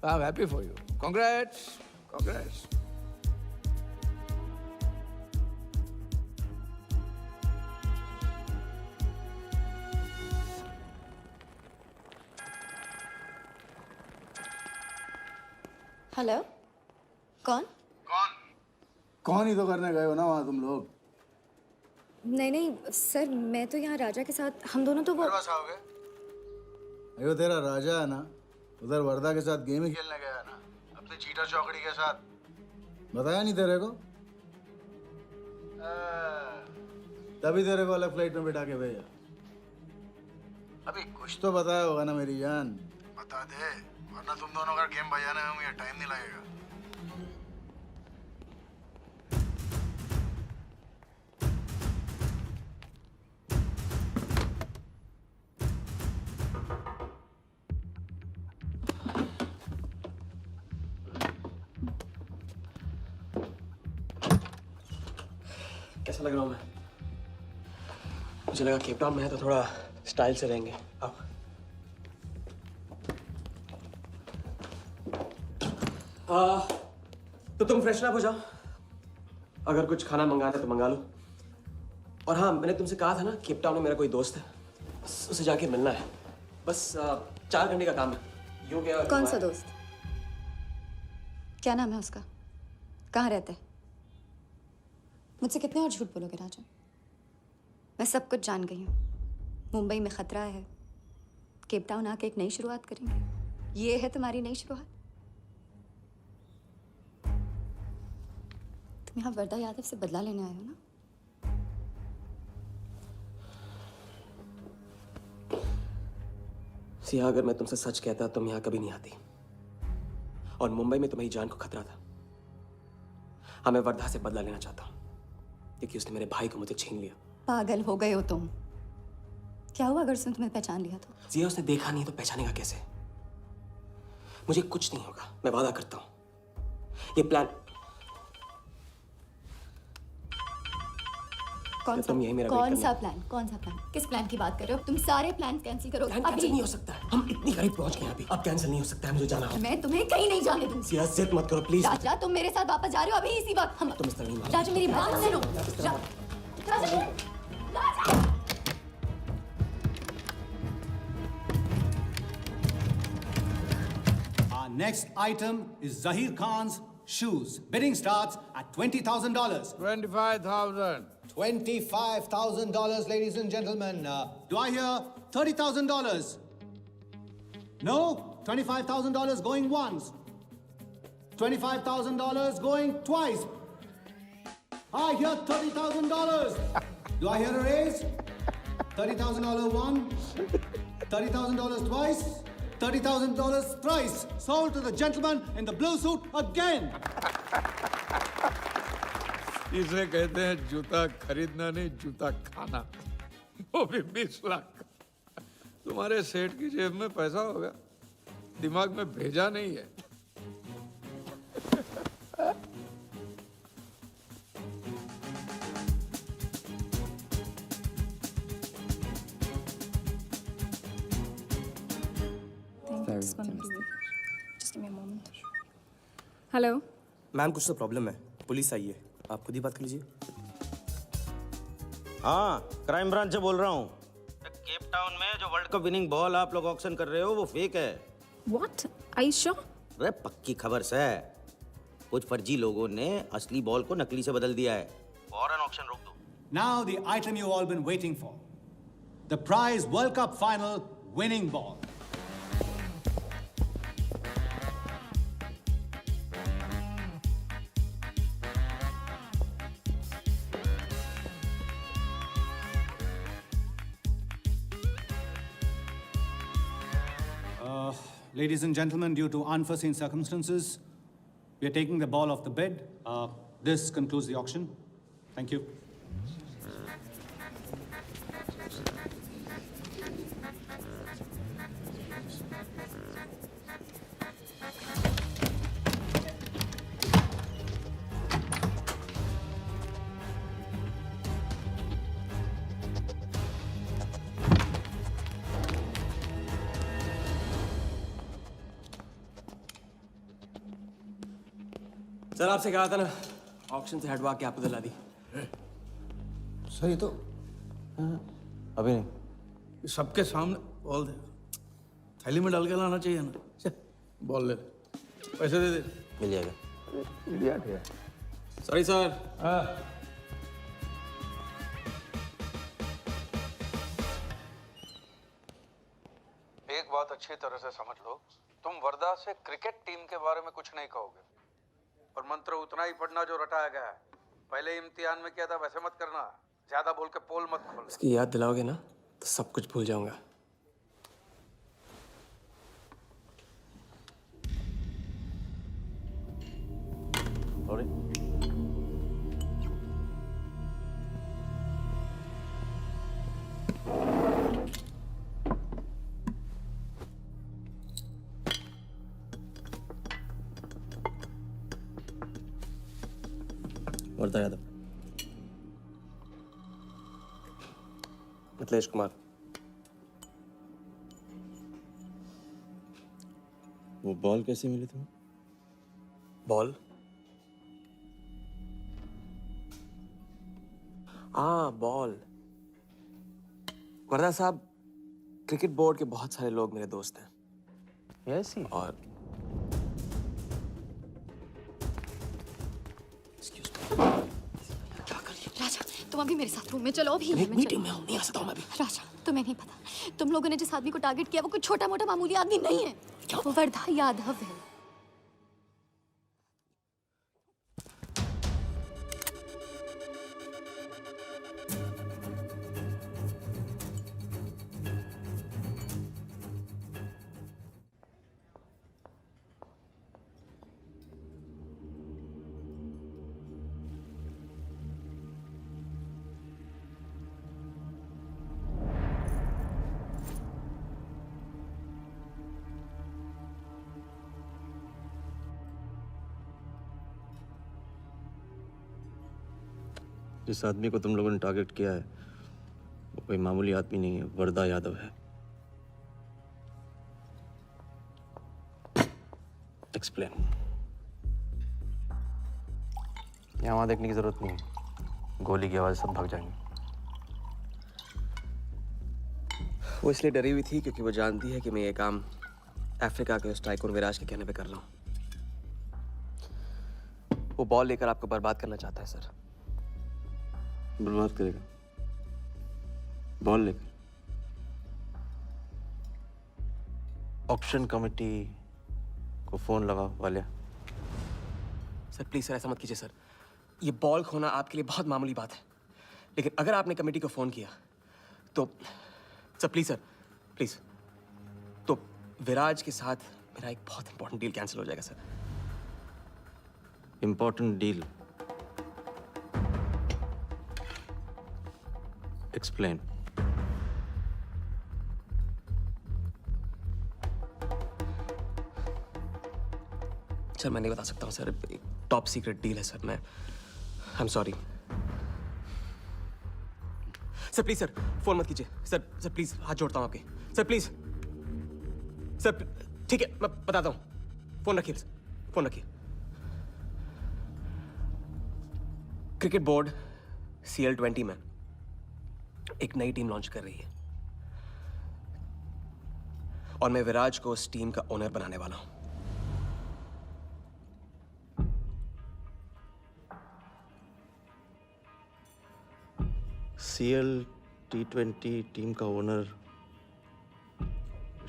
I'm happy for you. Congrats. Congrats. Hello, कौन? कौन ही तो करने गए हो ना वहाँ तुम लोग? नहीं नहीं सर, मैं तो यहाँ राजा के साथ, हम दोनों तो वो। आओगे? अयो तेरा राजा है ना, उधर वर्दा के साथ गेम ही खेलने गया है ना, अपनी चीटर चौकड़ी के साथ। बताया नहीं तेरे को? तभी तेरे को अलग फ्लाइट में बिठा के भेजा। अभी कुछ तो बताया होगा ना मेरी जान, बता दे, वरना तुम दोनों का गेम बजाने में मुझे टाइम नहीं लगेगा। कैसा लग रहा हूँ मैं? मुझे लगा केप टाउन में है तो थोड़ा स्टाइल से रहेंगे। आओ। तो तुम फ्रेशन अप हो जाओ, अगर कुछ खाना मंगाना है तो मंगा लो। और हाँ, मैंने तुमसे कहा था ना, केप टाउन में मेरा कोई दोस्त है, बस उसे जाके मिलना है। बस 4 घंटे का काम है। यूं क्या? कौन सा दोस्त? क्या नाम है उसका? कहाँ रहता है? मुझसे कितने और झूठ बोलोगे राजा? मैं सब कुछ जान गई हूँ। मुंबई में खतरा है, केप टाउन आके एक नई शुरुआत करेंगे। ये है तुम्हारी नई शुरुआत? तुम यहाँ वर्दा यादव से बदला लेने आए हो ना? सिया, अगर मैं तुमसे सच कहता तुम यहाँ कभी नहीं आती। और मुंबई में तुम्हारी जान को खतरा था। हाँ, मैं वर्धा से बदला लेना चाहता हूँ क्योंकि उसने मेरे भाई को मुझे छीन लिया। पागल हो गए हो तुम? क्या हुआ अगर उसने तुम्हें पहचान लिया तो? सिया, उसने देखा नहीं तो पहचानेगा कैसे? मुझे कुछ नहीं होगा, मैं वादा करता हूँ। ये प्लान कौन सा? तुम यही मेरा कौन सा प्लान? कौन सा प्लान? किस प्लान की बात कर रहे हो? तुम सारे प्लान कैंसिल करो। प्लान कैंसिल नहीं हो सकता है। हम इतनी करीब पहुंच गए हैं अभी। अब कैंसिल नहीं हो सकता है, मुझे जाना होगा। मैं तुम्हें कहीं नहीं जाने दूंगी। सिया, जिद मत करो प्लीज। राजा, तुम मेरे साथ वापस जा रहे हो अभी इसी वक्त? हम तुम इस तरह नहीं मानो। राजा, मेरी बात सुनो। राजा, राजा। Our next item is Zahir Khan's shoes. Bidding starts at $20,000. 25,000. $25,000, ladies and gentlemen. Do I hear $30,000? No? $25,000 going once. $25,000 going twice. I hear $30,000. Do I hear a raise? $30,000 once. $30,000 twice. $30,000 thrice. Sold to the gentleman in the blue suit again. इसे कहते हैं जूता खरीदना नहीं, जूता खाना, वो भी 20 लाख। तुम्हारे सेठ की जेब में पैसा होगा, दिमाग में भेजा नहीं है। हेलो मैम, कुछ तो प्रॉब्लम है, पुलिस आई है, आप खुद ही बात कर लीजिए। हाँ, क्राइम ब्रांच से बोल रहा हूँ। केप टाउन में जो वर्ल्ड कप विनिंग बॉल आप लोग ऑक्शन कर रहे हो वो फेक है। व्हाट? Are you sure? अरे पक्की खबर से, कुछ फर्जी लोगों ने असली बॉल को नकली से बदल दिया है। फौरन ऑक्शन रोक दो। Now the item you all been waiting for. The prize World Cup final winning ball. Ladies and gentlemen, due to unforeseen circumstances, we are taking the ball off the bid. This concludes the auction. Thank you. Sir, आपसे कहा था ना, auction से हटवा के आपको दिला दी। Sir, ये तो अभी नहीं। सबके सामने बॉल दे, थैली में डाल के लाना चाहिए ना। बॉल ले, पैसे दे दे। मिल जाएगा। Sorry sir. एक एक बात अच्छी तरह से समझ लो, तुम वर्धा से क्रिकेट टीम के बारे में कुछ नहीं कहोगे, और मंत्र उतना ही पढ़ना जो रटाया गया है। पहले इम्तिहान में किया था वैसे मत करना, ज्यादा बोल के पोल मत खोल। उसकी याद दिलाओगे ना तो सब कुछ भूल जाऊंगा। वर्धा यादव, मिथिलेश कुमार। वो बॉल कैसे मिली तुम्हें? बॉल? हाँ, बॉल। वर्धा साहब, क्रिकेट बोर्ड के बहुत सारे लोग मेरे दोस्त हैं। Yes he. और राजा, तुम अभी मेरे साथ रूम में चलो। अभी मीटिंग में हूँ, नहीं आ सकता हूँ मैं अभी। राजा, तुम्हें नहीं पता, तुम लोगों ने जिस आदमी को टारगेट किया वो कोई छोटा मोटा मामूली आदमी नहीं है। वो वर्धा यादव है। जिस आदमी को तुम लोगों ने टारगेट किया है वो कोई मामूली आदमी नहीं है, वर्धा यादव है। एक्सप्लेन। यहाँ वहाँ देखने की जरूरत नहीं है, गोली की आवाज सब भाग जाएंगे। वो इसलिए डरी हुई थी क्योंकि वो जानती है कि मैं ये काम अफ्रीका के उस टाइकून विराज के कहने पे कर रहा हूँ। वो बॉल लेकर आपको बर्बाद करना चाहता है सर। बर्बाद करेगा? बॉल लेकर? ऑक्शन कमेटी को फोन लगाओ वालिया। सर प्लीज सर, ऐसा मत कीजिए सर। ये बॉल खोना आपके लिए बहुत मामूली बात है, लेकिन अगर आपने कमेटी को फोन किया तो सर प्लीज सर, प्लीज, तो विराज के साथ मेरा एक बहुत इंपॉर्टेंट डील कैंसिल हो जाएगा sir. Important deal? Explain. Sir मैं नहीं बता सकता हूँ सर, एक टॉप सीक्रेट डील है सर। मैं I am sorry sir. Please sir, phone मत कीजिए सर। सर प्लीज, हाथ जोड़ता हूँ आपके सर, प्लीज सर। ठीक है, मैं बताता हूँ। फोन रखिए सर, फोन रखिए। क्रिकेट बोर्ड CL20 में एक नई टीम लॉन्च कर रही है और मैं विराज को उस टीम का ओनर बनाने वाला हूं। CL T20 टीम का ओनर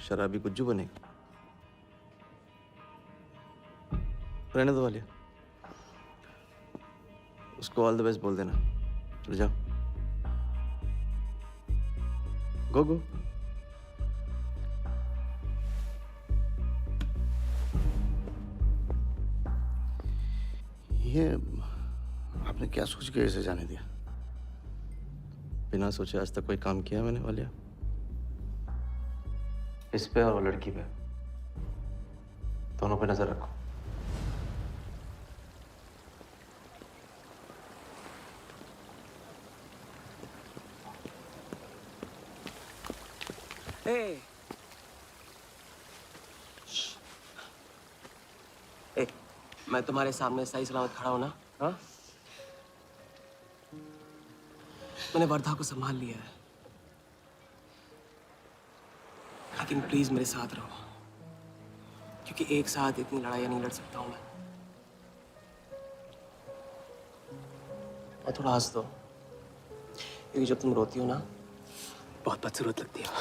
शराबी गुज्जू बनेगा? रहने दो वालिया, उसको ऑल द बेस्ट बोल देना। चल जाओ, गो गो। ये आपने क्या सोच के इसे जाने दिया? बिना सोचे आज तक कोई काम किया मैंने वालिया? इस पे और वो लड़की पे, दोनों पे नजर रखो। ए, मैं तुम्हारे सामने सही सलामत खड़ा हूं ना? हाँ? मैंने वर्धा को संभाल लिया है, लेकिन प्लीज मेरे साथ रहो, क्योंकि एक साथ इतनी लड़ाइयां नहीं लड़ सकता हूं मैं। और थोड़ा हंस दो, क्योंकि जब तुम रोती हो ना बहुत बदसूरत लगती हो।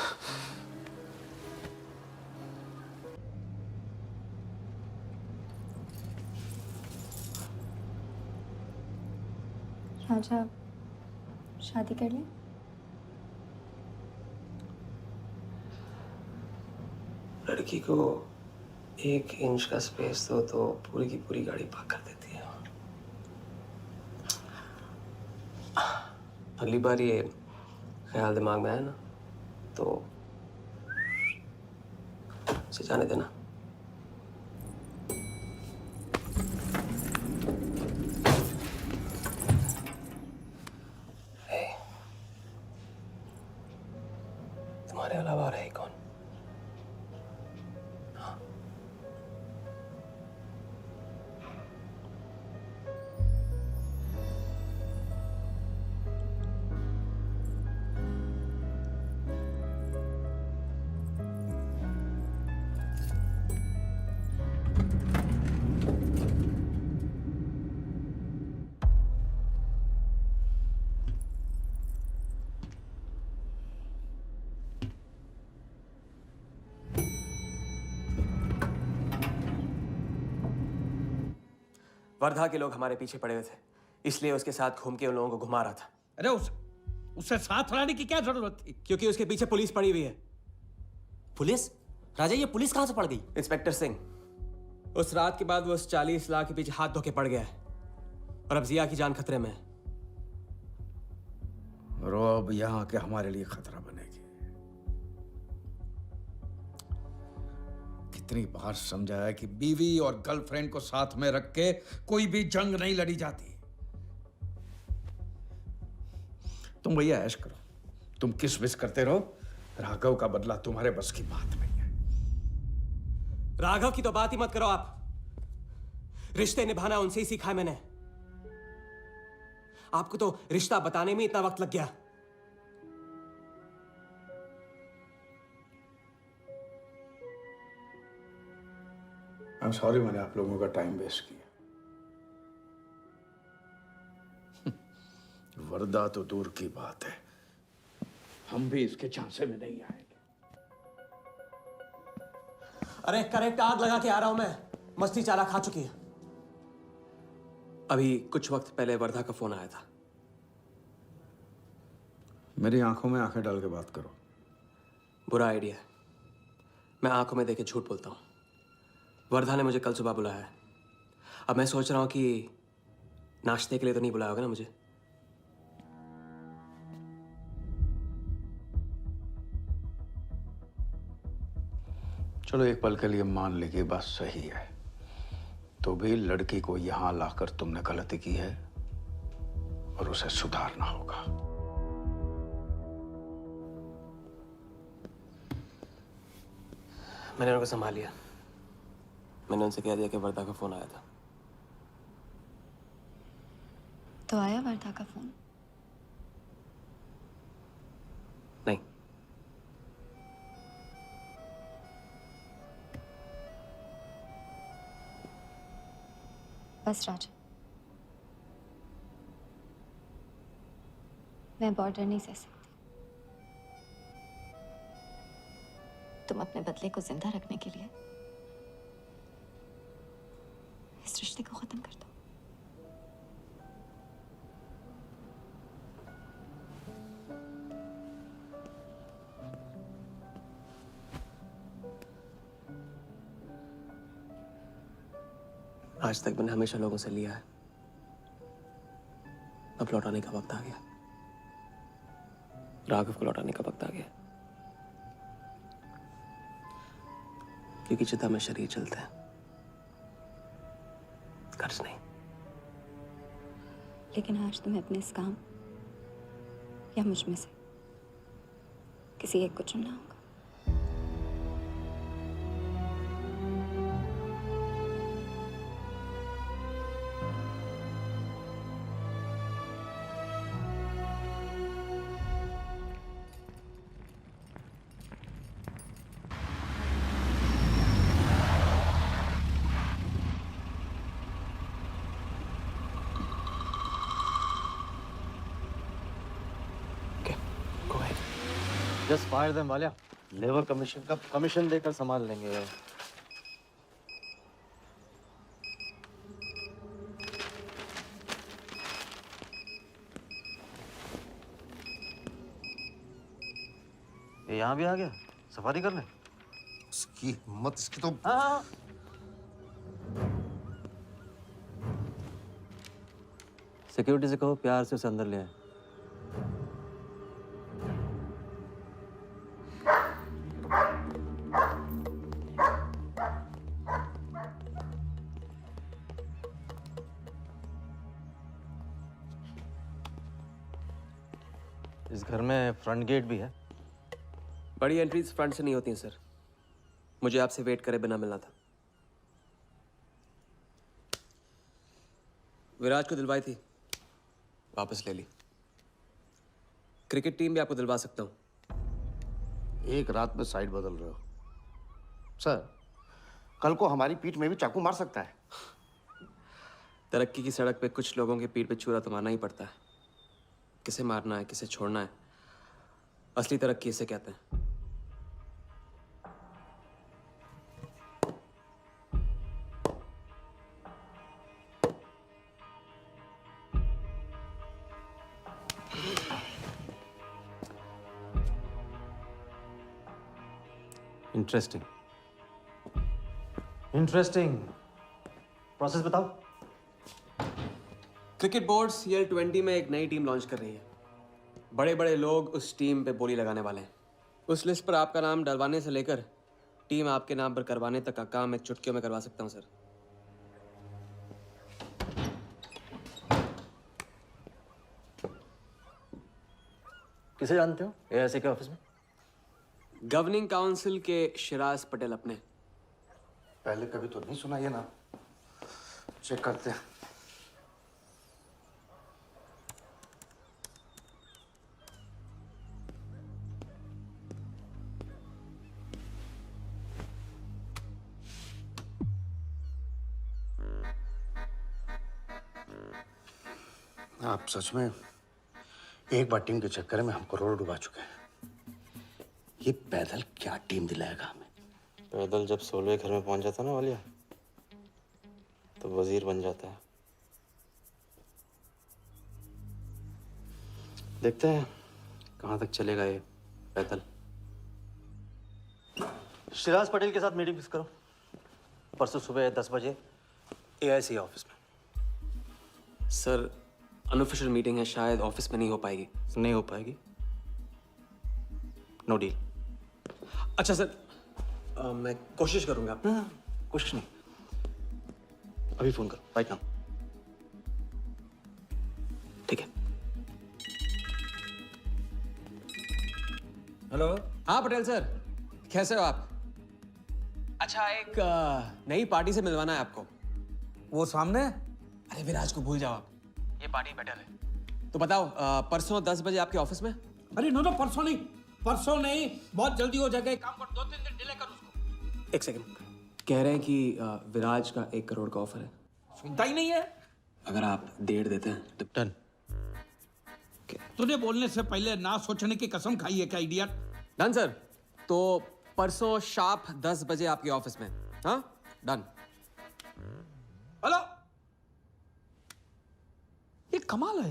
राजा शादी कर ले? लड़की को 1 इंच का स्पेस दो तो पूरी की पूरी गाड़ी पार्क कर देती है। अगली बार ये ख्याल दिमाग में आया ना तो उसे जाने देना। तुम्हारे अलावा और है कौन? वर्धा के लोग हमारे पीछे पड़े हुए थे, इसलिए उसके साथ घूम के उन लोगों को घुमा रहा था। अरे उससे साथ लाने की क्या जरूरत थी? क्योंकि उसके पीछे पुलिस पड़ी हुई है। पुलिस? राजा ये पुलिस कहां से पड़ गई? इंस्पेक्टर सिंह, उस रात के बाद वो उस 40 लाख के पीछे हाथ धो के पड़ गया है और अब जिया की जान खतरे में है। और वो अब यहाँ के हमारे लिए खतरा बनेगी। कितनी बार समझाया कि बीवी और गर्लफ्रेंड को साथ में रख के कोई भी जंग नहीं लड़ी जाती। तुम भैया ऐश करो, तुम किस विस करते रहो। राघव का बदला तुम्हारे बस की बात नहीं है। राघव की तो बात ही मत करो आप। रिश्ते निभाना उनसे ही सीखा है मैंने। आपको तो रिश्ता बताने में इतना वक्त लग गया। I'm sorry मैंने आप लोगों का टाइम वेस्ट किया। वर्दा तो दूर की बात है, हम भी इसके झांसे में नहीं आएंगे। अरे करेक्ट आग लगा के आ रहा हूं मैं। मस्ती चाला खा चुकी है। अभी कुछ वक्त पहले वर्धा का फोन आया था। मेरी आंखों में आंखें डाल के बात करो। बुरा आइडिया है। मैं आंखों में देखे झूठ बोलता हूं। वर्धा ने मुझे कल सुबह बुलाया है। अब मैं सोच रहा हूं कि नाश्ते के लिए तो नहीं बुलाया होगा ना मुझे। चलो एक पल के लिए मान ली कि बात सही है, तो भी लड़की को यहां लाकर तुमने गलती की है और उसे सुधारना होगा। मैंने उनको संभाल लिया। मैंने उनसे कह दिया कि वर्धा का फोन आया था। तो आया वर्धा का फोन? नहीं। बस राजा, मैं बॉर्डर नहीं सह सकती। तुम अपने बदले को जिंदा रखने के लिए इस रिश्ते को खत्म कर दो। आज तक मैंने हमेशा लोगों से लिया है। अब लौटाने का वक्त आ गया। राघव को लौटाने का वक्त आ गया। क्योंकि चिता में शरीर चलते हैं, कर्ज नहीं। लेकिन आज तुम्हें अपने इस काम या मुझ में से किसी एक को चुनना होगा। Just fire them Walia. Labour commission का कमीशन देकर संभाल लेंगे। ये यहाँ भी आ गया सफारी करने। इसकी हिम्मत, इसकी तो। हाँ। सिक्योरिटी से कहो प्यार से उसे अंदर ले आए। इस घर में फ्रंट गेट भी है। बड़ी एंट्रीज फ्रंट से नहीं होती हैं सर। मुझे आपसे वेट करे बिना मिलना था। विराज को दिलवाई थी, वापस ले ली। क्रिकेट टीम भी आपको दिलवा सकता हूं। एक रात में साइड बदल रहे हो सर। कल को हमारी पीठ में भी चाकू मार सकता है। तरक्की की सड़क पे कुछ लोगों की पीठ पे छुरा तो मारना ही पड़ता है। किसे मारना है, किसे छोड़ना है, असली तरक्की इसे कहते हैं। Interesting interesting. प्रोसेस बताओ। क्रिकेट बोर्ड CL20 में एक नई टीम लॉन्च कर रही है। बड़े बड़े लोग उस टीम पे बोली लगाने वाले हैं। उस लिस्ट पर आपका नाम डलवाने से लेकर टीम आपके नाम पर करवाने तक का काम मैं चुटकियों में करवा सकता हूं सर। किसे जानते हो AIC के ऑफिस में? गवर्निंग काउंसिल के शिराज पटेल अपने। पहले कभी तो नहीं सुना ये नाम। चेक करते हैं। आप सच में एक बार टीम के चक्कर में हम करोड़ डुबा चुके हैं। ये पैदल क्या टीम दिलाएगा हमें? पैदल जब 16वें घर में पहुंच जाता ना वालिया, तो वजीर बन जाता है। देखते हैं कहां तक चलेगा ये पैदल। शिराज पटेल के साथ मीटिंग फिक्स करो। परसों सुबह 10 बजे AIC ऑफिस में। सर अनऑफिशियल मीटिंग है, शायद ऑफिस में नहीं हो पाएगी। नहीं हो पाएगी? No deal. अच्छा सर, मैं कोशिश करूंगा। कुछ नहीं। अभी फोन करो राइट नाउ। ठीक है। हेलो। हाँ पटेल सर, कैसे हो आप? अच्छा, एक नई पार्टी से मिलवाना है आपको। वो सामने? अरे विराज को भूल जाओ आप, ये पार्टी बेटर है। तो बताओ परसों 10 बजे आपके ऑफिस में? अरे नो परसों नहीं, परसों नहीं, बहुत जल्दी हो जाएगा। एक काम कर, 2-3 दिन डिले कर उसको। एक सेकंड, कह रहे हैं कि विराज का 1 करोड़ का ऑफर है। सुनता ही नहीं है। अगर आप 1.5 देते हैं तो डन। तूने बोलने से पहले ना सोचने की कसम खाई है क्या इडियट? Done sir. तो परसों शार्प 10 बजे आपके ऑफिस में। हाँ डन। हेलो, ये कमाल है,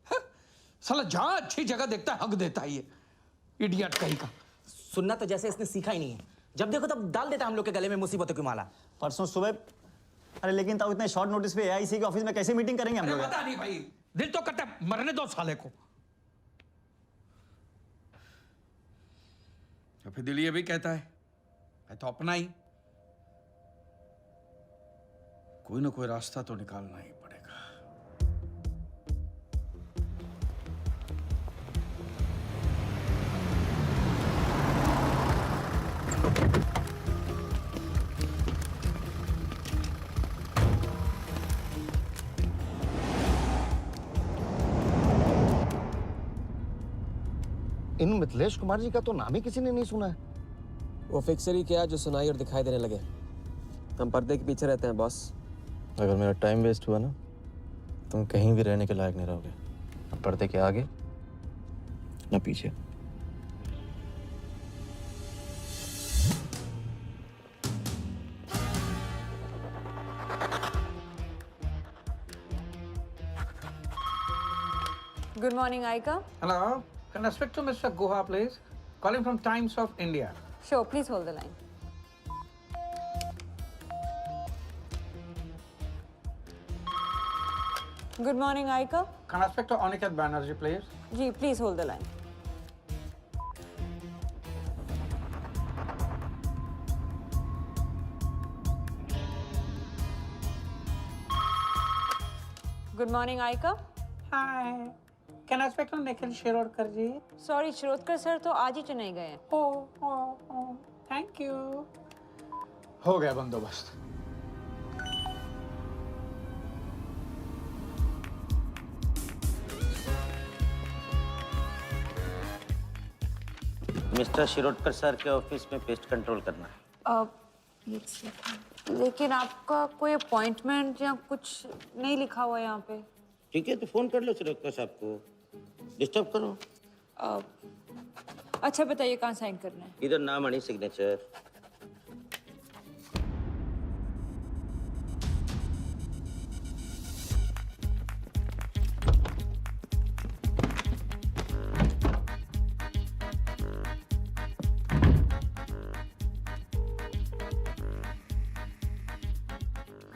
है? साला जहां अच्छी जगह देखता है हक देता है ये इडियट कहीं का। सुनना तो जैसे इसने सीखा ही नहीं है। जब देखो तब डाल देता हम लोग के गले में मुसीबतों की माला। परसों सुबह। अरे लेकिन तब इतने शॉर्ट नोटिस पे AIC के ऑफिस में कैसे मीटिंग करेंगे हम लोग? पता नहीं भाई, दिल तो करता है मरने दो साले को। तो फिर दिल ये भी कहता है तो अपना ही कोई ना कोई रास्ता तो निकालना ही पड़ेगा। इन मिथिलेश कुमार जी का तो नाम ही किसी ने नहीं सुना है। वो फिक्सर ही क्या जो सुनाई और दिखाई देने लगे। हम पर्दे के पीछे रहते हैं बॉस। अगर मेरा टाइम वेस्ट हुआ ना, तुम कहीं भी रहने के लायक नहीं रहोगे। न पर्दे के आगे न पीछे। Good morning, Aika. Hello, can I speak to Mr. Guha, please? Calling from Times of India. Sure, please hold the line. Good morning, Aika. Can I speak to Aniket Banerjee, please? Ji, please hold the line. Good morning, Aika. Hi. Can I speak to Nikhil Shirodkar ji? Sorry, Shirodkar sir तो आज ही चेन्नई गए हैं. Oh, thank you. हो गया बंदोबस्त. Mister Shirodkar sir के office में pest control करना है. लेकिन आपका कोई अपॉइंटमेंट या कुछ नहीं लिखा हुआ यहाँ पे. ठीक है, तो फोन कर लो शिरोडकर साहब को. डिस्टर्ब करो. अच्छा बताइए कहाँ साइन करना है. इधर नाम आणि सिग्नेचर.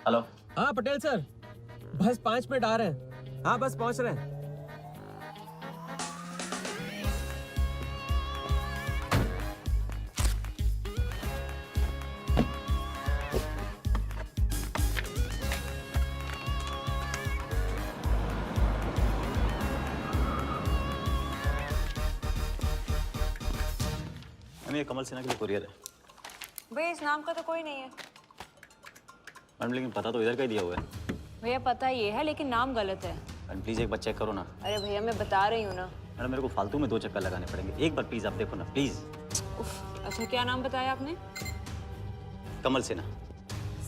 हेलो. हाँ पटेल सर, बस 5 मिनट आ रहे हैं. हाँ बस पहुंच रहे हैं. ये कमल सिन्हा के लिए कुरियर है. भैया इस नाम का तो कोई नहीं है. मैडम लेकिन पता तो इधर का ही दिया हुआ है. भैया पता ये है लेकिन नाम गलत है. मैडम प्लीज एक बार चेक करो ना. अरे भैया मैं बता रही हूँ ना. मैडम मेरे को फालतू में 2 चक्कर लगाने पड़ेंगे. एक बार प्लीज आप देखो ना प्लीज. अच्छा क्या नाम बताया आपने. कमल सिन्हा.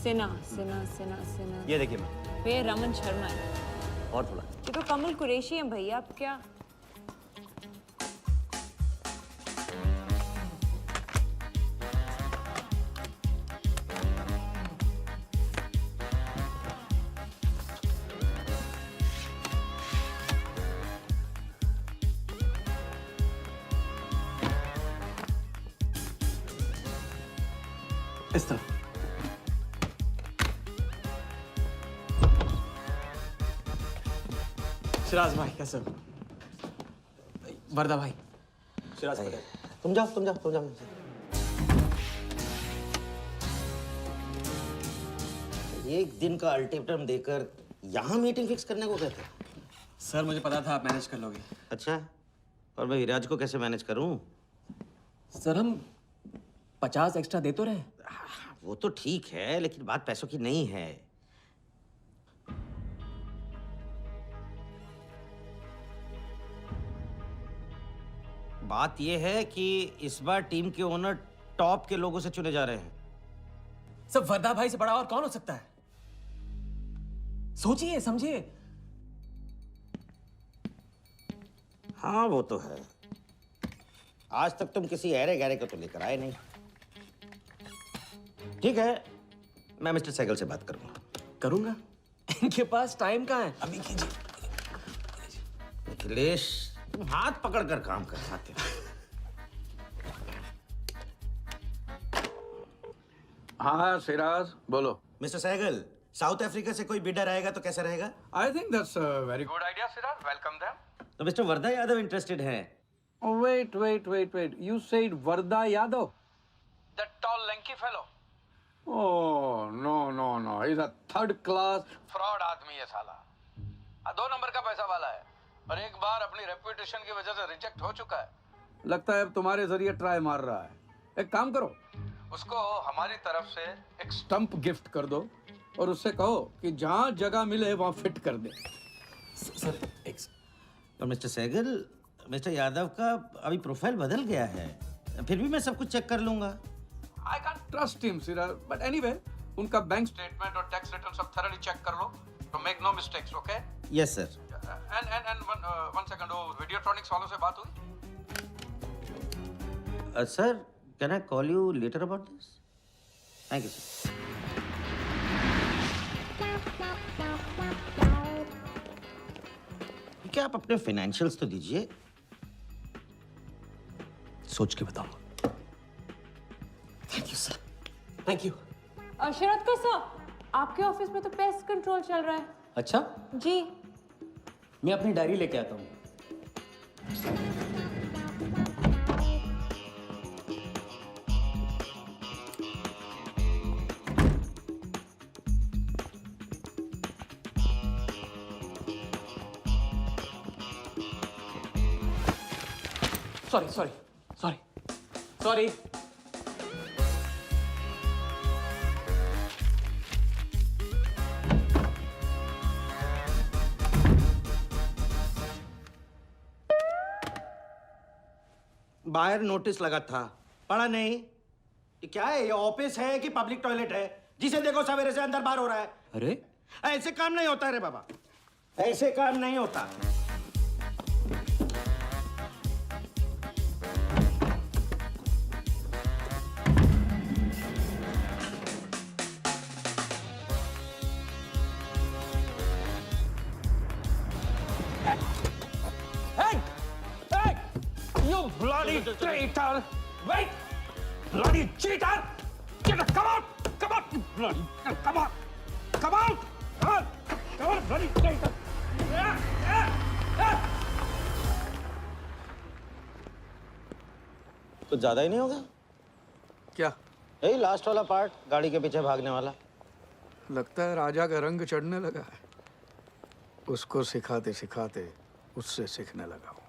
सिन्हा सिन्हा सिन्हा सिन्हा. ये देखिए मैम. भैया रमन शर्मा है. और थोड़ा. ये तो कमल कुरैशी है भैया. आप क्या. इस तरफ. शिराज भाई कैसे हो. वर्दा भाई. शिराज भाई तुम जाओ. एक दिन का अल्टीमेटम देकर यहाँ मीटिंग फिक्स करने को कहते. सर मुझे पता था आप मैनेज कर लोगे. अच्छा, और मैं विराज को कैसे मैनेज करूं? सर हम 50 एक्स्ट्रा दे तो रहे. वो तो ठीक है, लेकिन बात पैसों की नहीं है. बात यह है कि इस बार टीम के ओनर टॉप के लोगों से चुने जा रहे हैं. सब वर्दा भाई से बड़ा और कौन हो सकता है. सोचिए समझिए. हाँ वो तो है. आज तक तुम किसी ऐरे गैरे को तो लेकर आए नहीं. ठीक है, मैं मिस्टर सहगल से बात करूंगा. इनके पास टाइम कहाँ है. अभी कीजिए. अखिलेश तुम हाथ पकड़कर काम कर पाते. हाँ सिराज बोलो. मिस्टर सहगल, साउथ अफ्रीका से कोई बिडर आएगा तो कैसा रहेगा? I think that's a very good idea Siraj. Welcome them. तो मिस्टर वर्दा यादव इंटरेस्टेड हैं. Wait. You said Varda Yadav? That tall, lanky fellow? Oh, no. He's a third-class fraud आदमी है साला. 2 नंबर का पैसा वाला है. और एक बार अपनी रेपुटेशन की वजह से रिजेक्ट हो चुका है. लगता है अब तुम्हारे जरिए ट्राई मार रहा है. एक काम करो, उसको हमारी तरफ से एक स्टंप गिफ्ट कर दो और उससे कहो कि जहाँ जगह मिले वहाँ फिट कर दे. सर और मिस्टर सहगल, मिस्टर यादव का अभी प्रोफाइल बदल गया है. फिर भी मैं सब कुछ चेक कर लूंगा. I can't trust him, Siraj. But anyway, उनका बैंक स्टेटमेंट और टैक्स रिटर्न सब thoroughly चेक कर लो. तो make no mistakes, okay? Yes sir. And one second, वो वीडियोट्रॉनिक्स वालों से बात हुई? Sir, can I call you later about this? Thank you sir. क्या आप अपने फाइनेंशियल्स तो दीजिए. सोच के बताऊंगा। Thank you sir, thank you. Sharad का सर, आपके ऑफिस में तो पेस्ट कंट्रोल चल रहा है। अच्छा, जी। मैं अपनी डायरी लेके आता हूँ। Sorry sorry sorry sorry. बाहर नोटिस लगा था, पढ़ा नहीं? ये क्या है? ये ऑफिस है कि पब्लिक टॉयलेट है? जिसे देखो सवेरे से अंदर बाहर हो रहा है। अरे ऐसे काम नहीं होता रे बाबा, ऐसे काम नहीं होता। You bloody traitor! Wait! Bloody cheater! Get a, come out! Come out! You bloody, come on! Come out! Come on! Come on, bloody traitor! कुछ ज्यादा ही नहीं होगा? क्या? यही लास्ट वाला पार्ट, गाड़ी के पीछे भागने वाला। लगता है राजा का रंग चढ़ने लगा है। उसको सिखाते सिखाते उससे सीखने लगा हूं।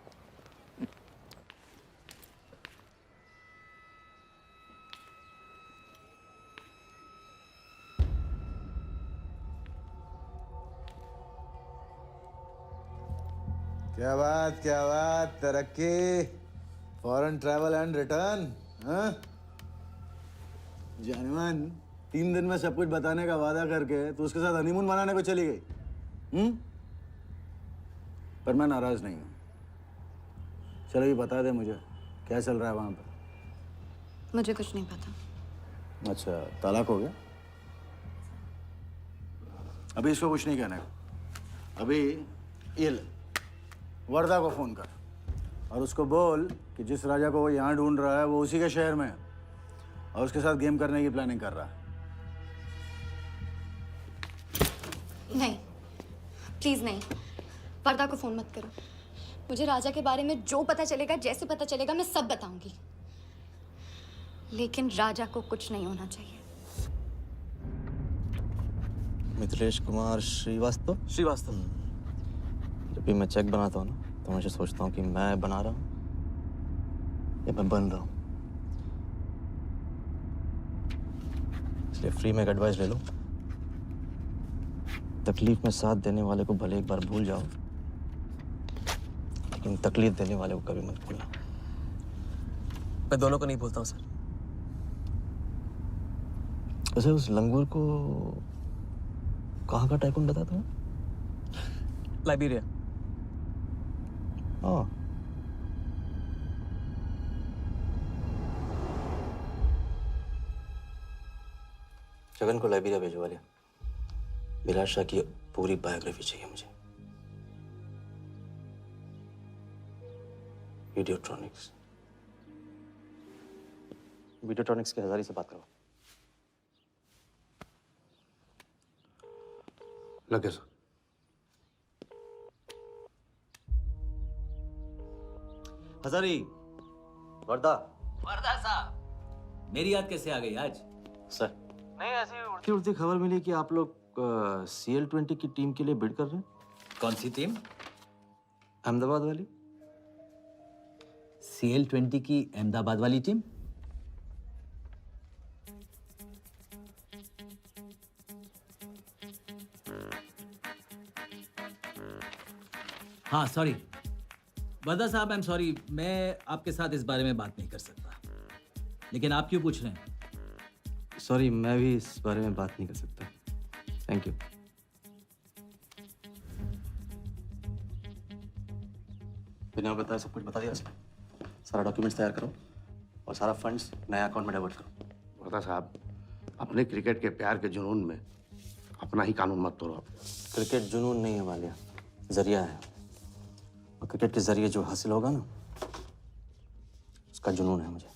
क्या बात, तरक्की, फॉरेन ट्रैवल एंड रिटर्न, हाँ? जानवन 3 दिन में सब कुछ बताने का वादा करके तू उसके साथ हनीमून मनाने को चली गई, पर मैं नाराज नहीं हूँ। चलो ये बता दे मुझे, क्या चल रहा है वहाँ पर? मुझे कुछ नहीं पता। अच्छा, तलाक हो गया? अभी इसको कुछ नहीं कहना है। अभी ये ले, वर्दा को फोन कर और उसको बोल कि जिस राजा को वो यहाँ ढूंढ रहा है वो उसी के शहर में है और उसके साथ गेम करने की प्लानिंग कर रहा है। नहीं, प्लीज नहीं, वर्दा को फोन मत करो। मुझे राजा के बारे में जो पता चलेगा, जैसे पता चलेगा, मैं सब बताऊंगी, लेकिन राजा को कुछ नहीं होना चाहिए। मिथिलेश कुमार श्रीवास्तव। जब भी मैं चेक बनाता हूँ ना, तो मुझे सोचता हूँ कि मैं बना रहा हूँ या मैं बन रहा हूँ। इसलिए फ्री में एक एडवाइस ले लो, तकलीफ में साथ देने वाले को भले एक बार भूल जाओ, लेकिन तकलीफ देने वाले को कभी मत भूलना। मैं दोनों को नहीं भूलता हूँ सर। वैसे उस लंगूर को कहाँ का टाइकून बताया तुम्हें? लाइबेरिया। हाँ, जगन को लाइबेरिया भेजवा लिया। विराट शाह की पूरी बायोग्राफी चाहिए मुझे। वीडियोट्रॉनिक्स के हजारी से बात करो। लगे सर। हजारी, वर्दा। वर्दा साहब, मेरी याद कैसे आ गई आज? सर, नहीं ऐसी उड़ती उड़ती खबर मिली कि आप लोग CL20 की टीम के लिए बिड कर रहे हैं। कौन सी टीम? अहमदाबाद वाली। CL20 की अहमदाबाद वाली टीम? हाँ सॉरी वर्दा साहब, आई एम सॉरी, मैं आपके साथ इस बारे में बात नहीं कर सकता। लेकिन आप क्यों पूछ रहे हैं? सॉरी, मैं भी इस बारे में बात नहीं कर सकता। Thank you. बिना बताए सब कुछ बता दिया सर। सारा डॉक्यूमेंट्स तैयार करो और सारा फंड्स नए अकाउंट में डाइवर्ट करो। वर्दा साहब, अपने क्रिकेट के प्यार के जुनून में अपना ही कानून मत तोड़ो। क्रिकेट जुनून नहीं है वालिया, जरिया है। और क्रिकेट के जरिए जो हासिल होगा ना, उसका जुनून है मुझे।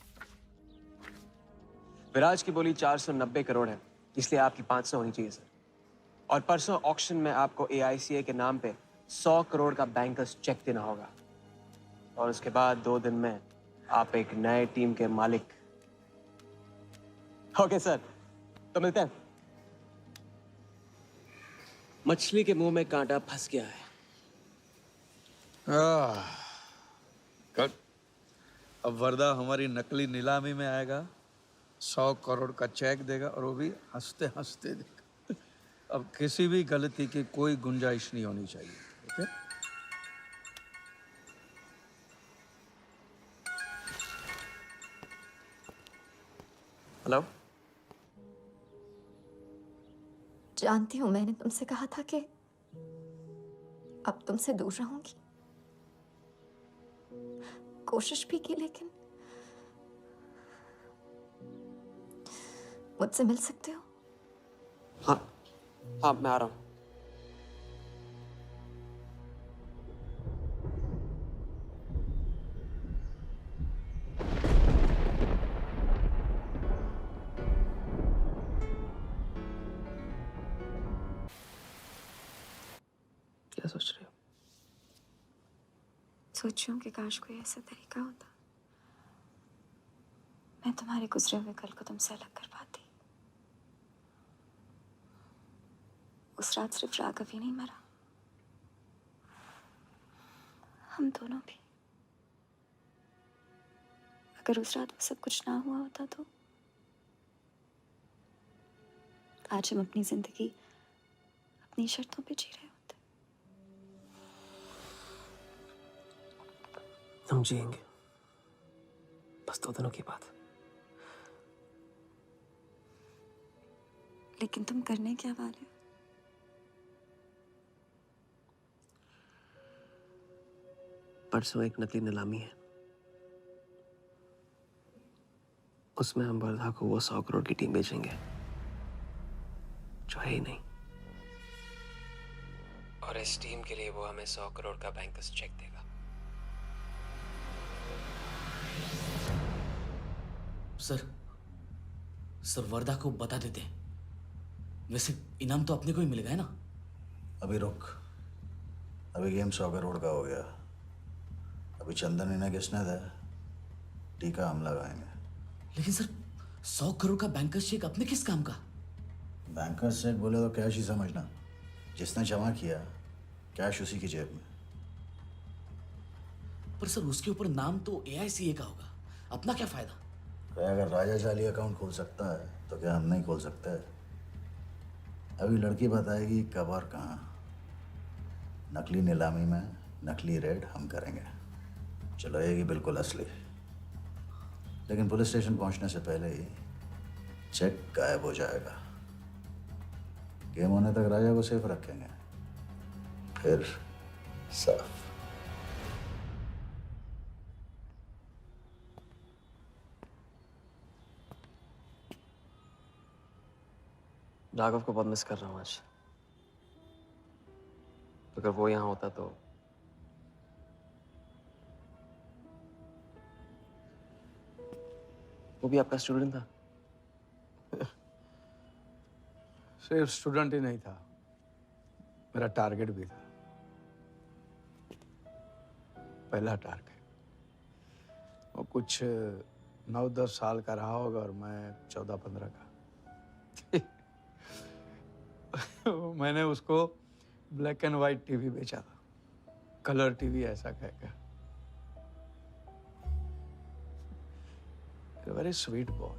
विराज की बोली 490 करोड़ है, इसलिए आपकी 500 होनी चाहिए सर। और परसों ऑक्शन में आपको AICA के नाम पे 100 करोड़ का बैंकर्स चेक देना होगा। और उसके बाद 2 दिन में आप एक नए टीम के मालिक। ओके सर, तो मिलते हैं। मछली के मुंह में कांटा फंस गया है। गुड। अब वर्दा हमारी नकली नीलामी में आएगा, 100 करोड़ का चेक देगा और वो भी हंसते हंसते देगा। अब किसी भी गलती की कोई गुंजाइश नहीं होनी चाहिए। ओके? हेलो। जानती हूँ मैंने तुमसे कहा था कि अब तुमसे दूर रहूंगी। कोशिश भी की, लेकिन मुझसे मिल सकते हो? हाँ, मैं आ रहा हूँ। क्या सोच रहे हो? सोच रही हूँ कि काश कोई ऐसा तरीका होता, मैं तुम्हारे गुजरे हुए कल को तुमसे अलग कर पाती। उस रात सिर्फ राघव ही नहीं मरा, हम दोनों भी। अगर उस रात वो सब कुछ ना हुआ होता तो आज हम अपनी जिंदगी अपनी शर्तों पे जी रहे होते। हम जिएंगे, बस 2 दिनों की बात। लेकिन तुम करने क्या वाले हो? परसों एक नकली नीलामी है, उसमें हम वर्धा को वो 100 करोड़ की टीम बेचेंगे जो है ही नहीं। और इस टीम के लिए वो हमें 100 करोड़ का बैंकर्स चेक देगा। सर वर्दा को बता देते हैं। वैसे इनाम तो अपने को ही मिलेगा है ना? अभी रुक, अभी गेम 100 करोड़ का हो गया। अभी चंदन इन्हें किसने था, टीका हम लगाएंगे। लेकिन सर 100 करोड़ का बैंकर्स चेक अपने किस काम का? बैंकर्स चेक बोले तो कैश ही समझना। जिसने जमा किया कैश उसी की जेब में। पर सर उसके ऊपर नाम तो AICA का होगा, अपना क्या फायदा? अगर राजा जाली अकाउंट खोल सकता है तो क्या हम नहीं खोल सकते? अभी लड़की बताएगी कब और कहाँ। नकली नीलामी में नकली रेड हम करेंगे, चलाएगी बिल्कुल असली। लेकिन पुलिस स्टेशन पहुंचने से पहले ही चेक गायब हो जाएगा। गेम होने तक राजा को सेफ रखेंगे, फिर साफ। राघव को बहुत मिस कर रहा हूँ आज। अगर वो यहाँ होता तो वो भी आपका स्टूडेंट था। सिर्फ स्टूडेंट ही नहीं था, मेरा टारगेट भी था। पहला टारगेट। वो कुछ 9-10 साल का रहा होगा और मैं 14-15 का। मैंने उसको ब्लैक एंड वाइट टीवी बेचा था, कलर टीवी ऐसा कहकर। Very sweet boy,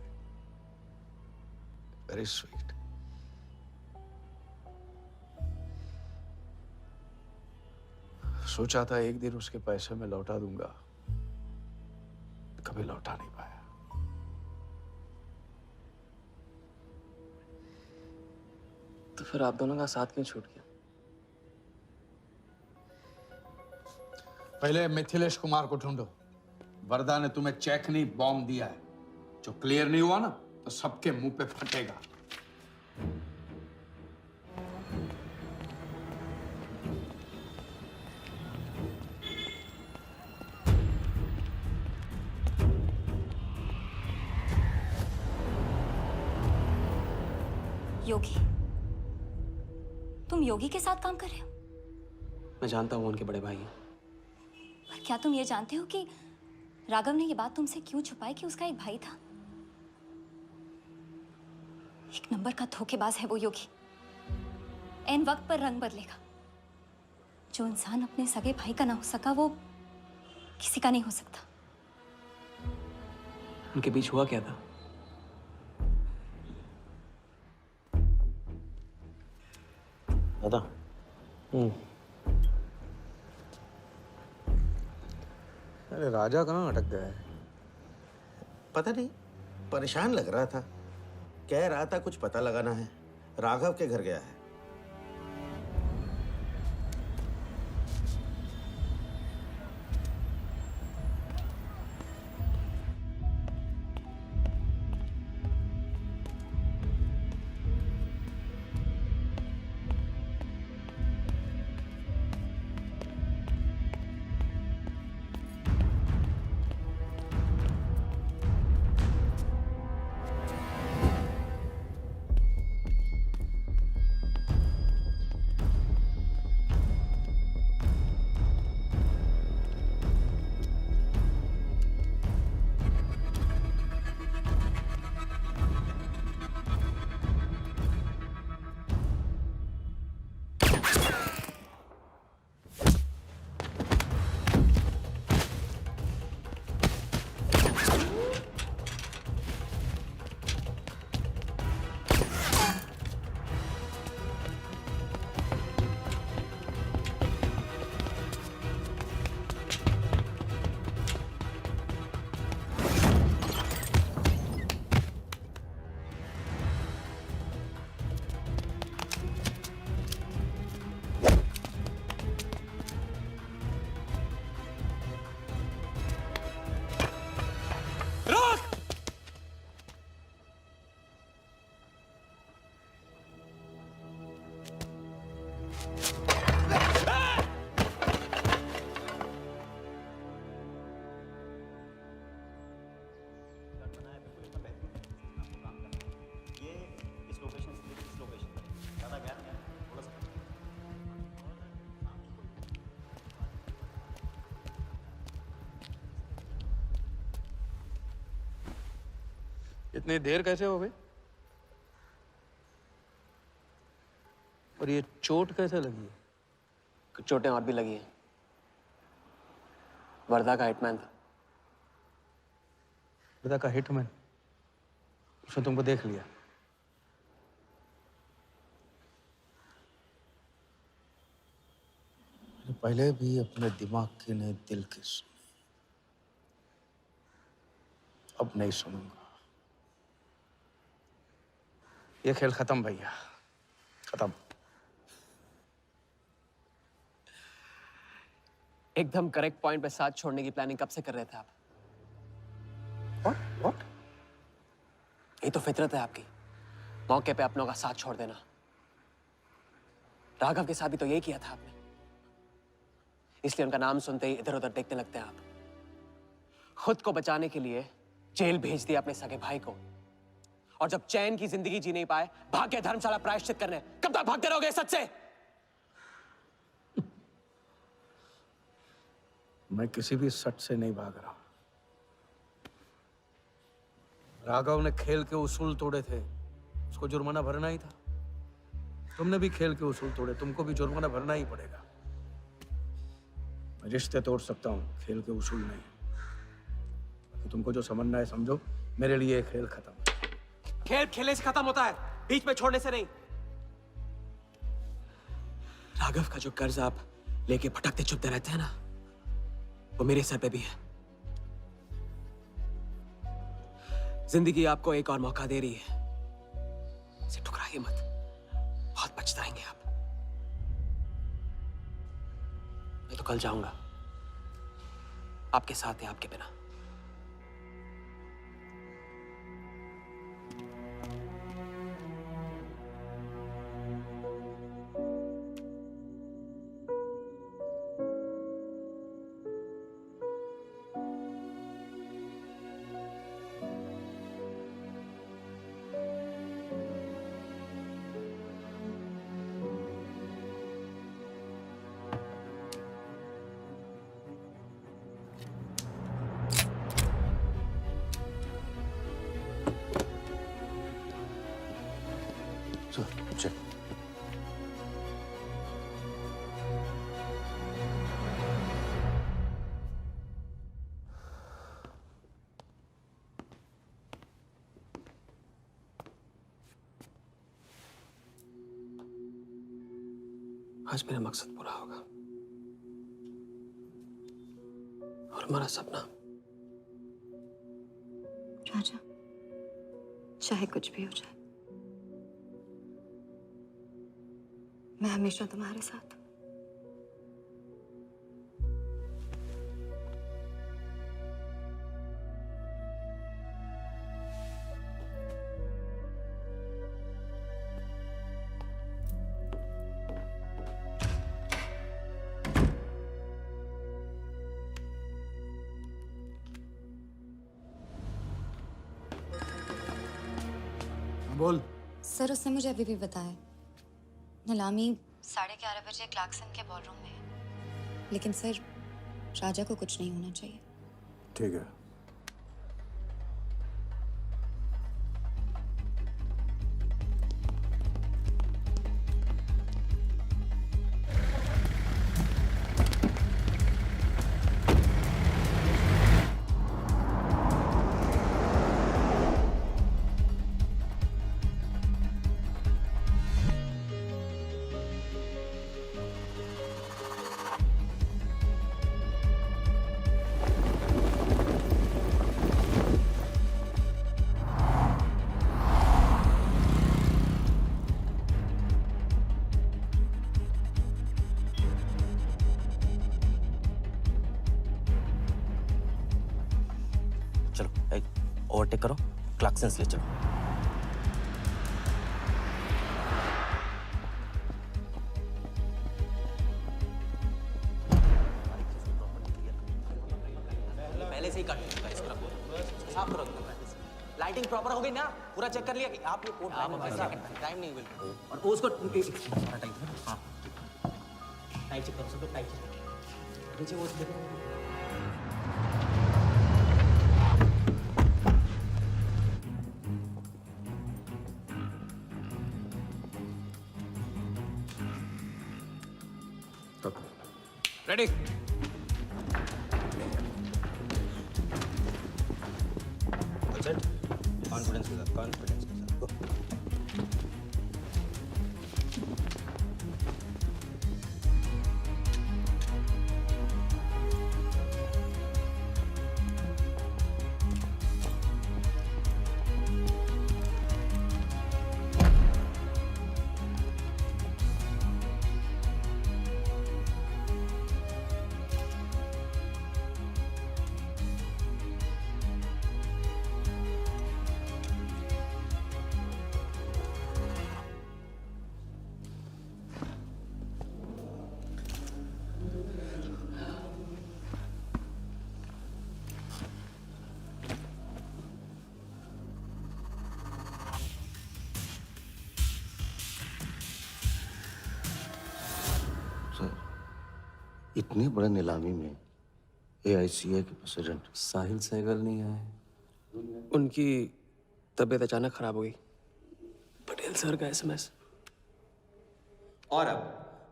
very sweet. सोचा था एक दिन उसके पैसे मैं लौटा दूंगा, कभी लौटा नहीं पाया। तो फिर आप दोनों का साथ क्यों छूट गया? पहले मिथिलेश कुमार को ढूंढो। वर्दा ने तुम्हें चेक नहीं बॉम्ब दिया है। जो क्लियर नहीं हुआ ना तो सबके मुंह पे फटेगा। योगी? तुम योगी के साथ काम कर रहे हो? मैं जानता हूँ उनके बड़े भाई हैं। पर क्या तुम ये जानते हो कि राघव ने ये बात तुमसे क्यों छुपाई कि उसका एक भाई था? एक नंबर का धोखेबाज है वो योगी। ऐन वक्त पर रंग बदलेगा। जो इंसान अपने सगे भाई का ना हो सका वो किसी का नहीं हो सकता। उनके बीच हुआ क्या था? दादा। अरे राजा कहाँ अटक गया है? पता नहीं, परेशान लग रहा था। कह रहा था कुछ पता लगाना है। राघव के घर गया है। इतनी देर कैसे हो गई? और ये चोट कैसे लगी है? कुछ चोटें और भी लगी हैं। वर्धा का हिटमैन था। वर्धा का हिटमैन? उसने तुमको देख लिया? पहले भी अपने दिमाग की नहीं, दिल की सुनी। अब नहीं सुनूंगा। ये खेल खत्म भैया, खत्म। एकदम करेक्ट पॉइंट पे साथ छोड़ने की प्लानिंग कब से कर रहे थे आप? What? ये तो फितरत है आपकी, मौके पे अपनों का साथ छोड़ देना। राघव के साथ भी तो यही किया था आपने, इसलिए उनका नाम सुनते ही इधर उधर देखने लगते हैं आप। खुद को बचाने के लिए जेल भेज दिया अपने सगे भाई को, और जब चैन की जिंदगी जी नहीं पाए भाग के धर्मशाला प्रायश्चित करने। कब तक भागते रहोगे सच से? मैं किसी भी सच से नहीं भाग रहा। राघव ने खेल के उसूल तोड़े थे, उसको जुर्माना भरना ही था। तुमने भी खेल के उसूल तोड़े, तुमको भी जुर्माना भरना ही पड़ेगा। मैं रिश्ते तोड़ सकता हूँ, खेल के उसूल नहीं। तो तुमको जो समझना है समझो, मेरे लिए ये खेल खत्म। खेल खेलने से खत्म होता है, बीच में छोड़ने से नहीं। राघव का जो कर्ज आप लेके भटकते चुपते रहते हैं ना, वो मेरे सर पे भी है। जिंदगी आपको एक और मौका दे रही है, इसे ठुकराइए मत, बहुत पछताएंगे आप। मैं तो कल जाऊंगा, आपके साथ है, आपके बिना। चल। आज मेरा मकसद पूरा होगा और हमारा सपना। राजा, चाहे कुछ भी हो जाए, मैं हमेशा तुम्हारे साथ हूं। बोल। सर, उसने मुझे अभी भी बताया नीलामी 11:30 बजे क्लार्कसन के बॉलरूम में है। लेकिन सर, राजा को कुछ नहीं होना चाहिए। ठीक है। चलो एक ओवरटेक करो, क्लार्कसन ले चलो। पहले से ही कट चुका है इसका। साफ करो पहले से। लाइटिंग प्रॉपर हो गई ना? पूरा चेक कर लिया कि आप लोग टाइम नहीं मिल और उसको टाइम। हाँ, टाइम चेक करो, सब टाइम चेक नीचे वो देखो। रेडी। कॉन्फिडेंस के साथ, कॉन्फिडेंस के साथ। गो। इतने बड़े नीलामी में AICA के प्रेसिडेंट साहिल सहगल नहीं आए। उनकी तबीयत अचानक खराब हो गई। पटेल सर का SMS। और अब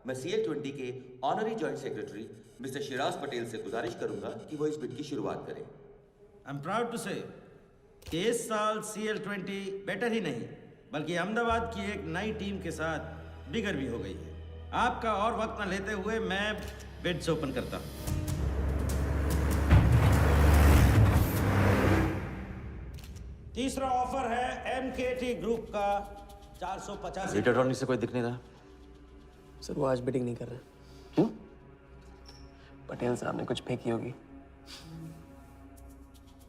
मैं CL20 के honorary joint secretary mister Shiraz Patel से गुजारिश करूंगा कि वो इस बिड की शुरुआत करें। आई एम प्राउड टू से कि इस साल CL20 बेटर ही नहीं बल्कि अहमदाबाद की एक नई टीम के साथ बिगर भी हो गई है। आपका और वक्त न लेते हुए मैं बिड्स ओपन करता हूं। तीसरा ऑफर है MKT ग्रुप का 485। रीटा अटॉर्नी से कोई दिख नहीं रहा। सर, वो आज बिडिंग नहीं कर रहे। क्यों? पटेल साहब ने कुछ फेंकी होगी।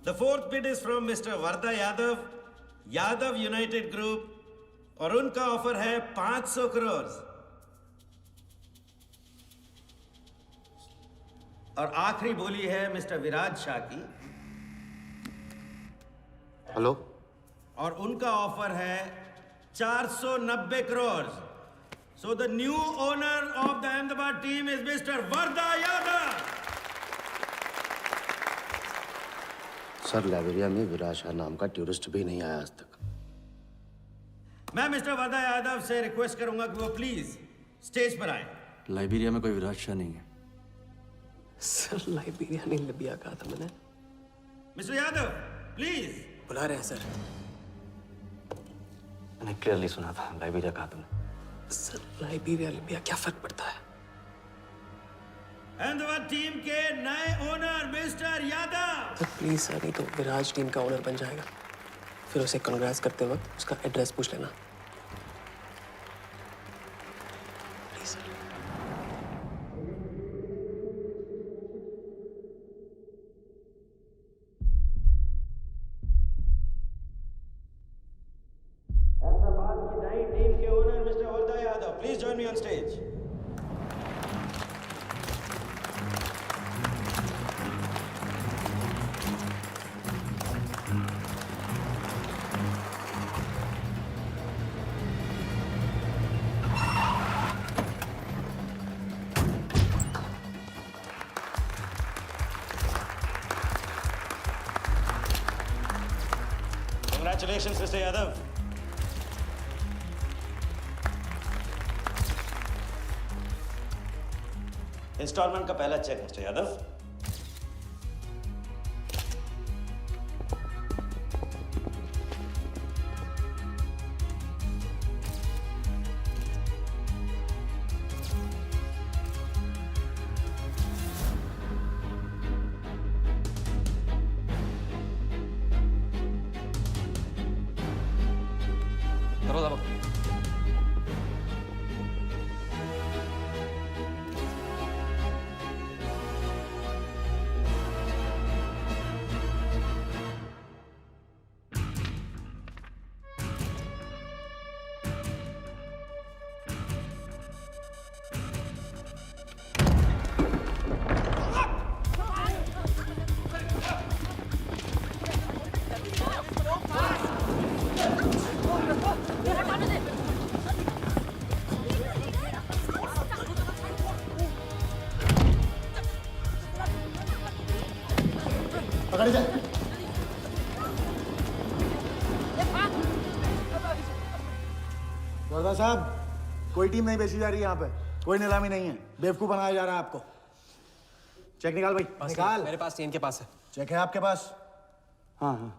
The fourth bid is from Mr. Varda Yadav, Yadav United group, और उनका ऑफर है 500 करोड़। और आखिरी बोली है मिस्टर विराज शाह की। हेलो। और उनका ऑफर है 490 crore. So the new owner of the Ahmedabad team is mister Warda Yadav. Sir, Liberia में विराज शाह नाम का टूरिस्ट भी नहीं आया आज तक। मैं मिस्टर वर्धा यादव से रिक्वेस्ट करूंगा कि वो प्लीज स्टेज पर आए। लाइबेरिया में कोई विराट शाह नहीं है। सर लाइबेरिया नहीं लिबिया कहा था मैंने। Mister Yadav please. बुला रहे हैं सर। मैंने क्लियरली सुना था लाइबेरिया कहा तुमने। सर लाइबेरिया लिबिया क्या फर्क पड़ता है? अहमदाबाद टीम के नए owner mister Yadav. Sir please sir, नहीं तो विराज टीम का ओनर बन जाएगा। फिर उसे कांग्रेस करते वक्त उसका एड्रेस पूछ लेना। Please sir. अहमदाबाद की नई टीम के owner mister Vardha Yadav, please join me on stage. Congratulations, Mr. Yadav. Installment का पहला चेक मिस्टर यादव। करो दबा। पकड़ जाए। वर्धा साहब, कोई टीम नहीं बेची जा रही है यहाँ पे। कोई नीलामी नहीं है। बेवकूफ बनाया जा रहा है आपको। चेक निकाल भाई, निकाल। मेरे पास नहीं, इनके पास है। चेक है आपके पास? हाँ हाँ।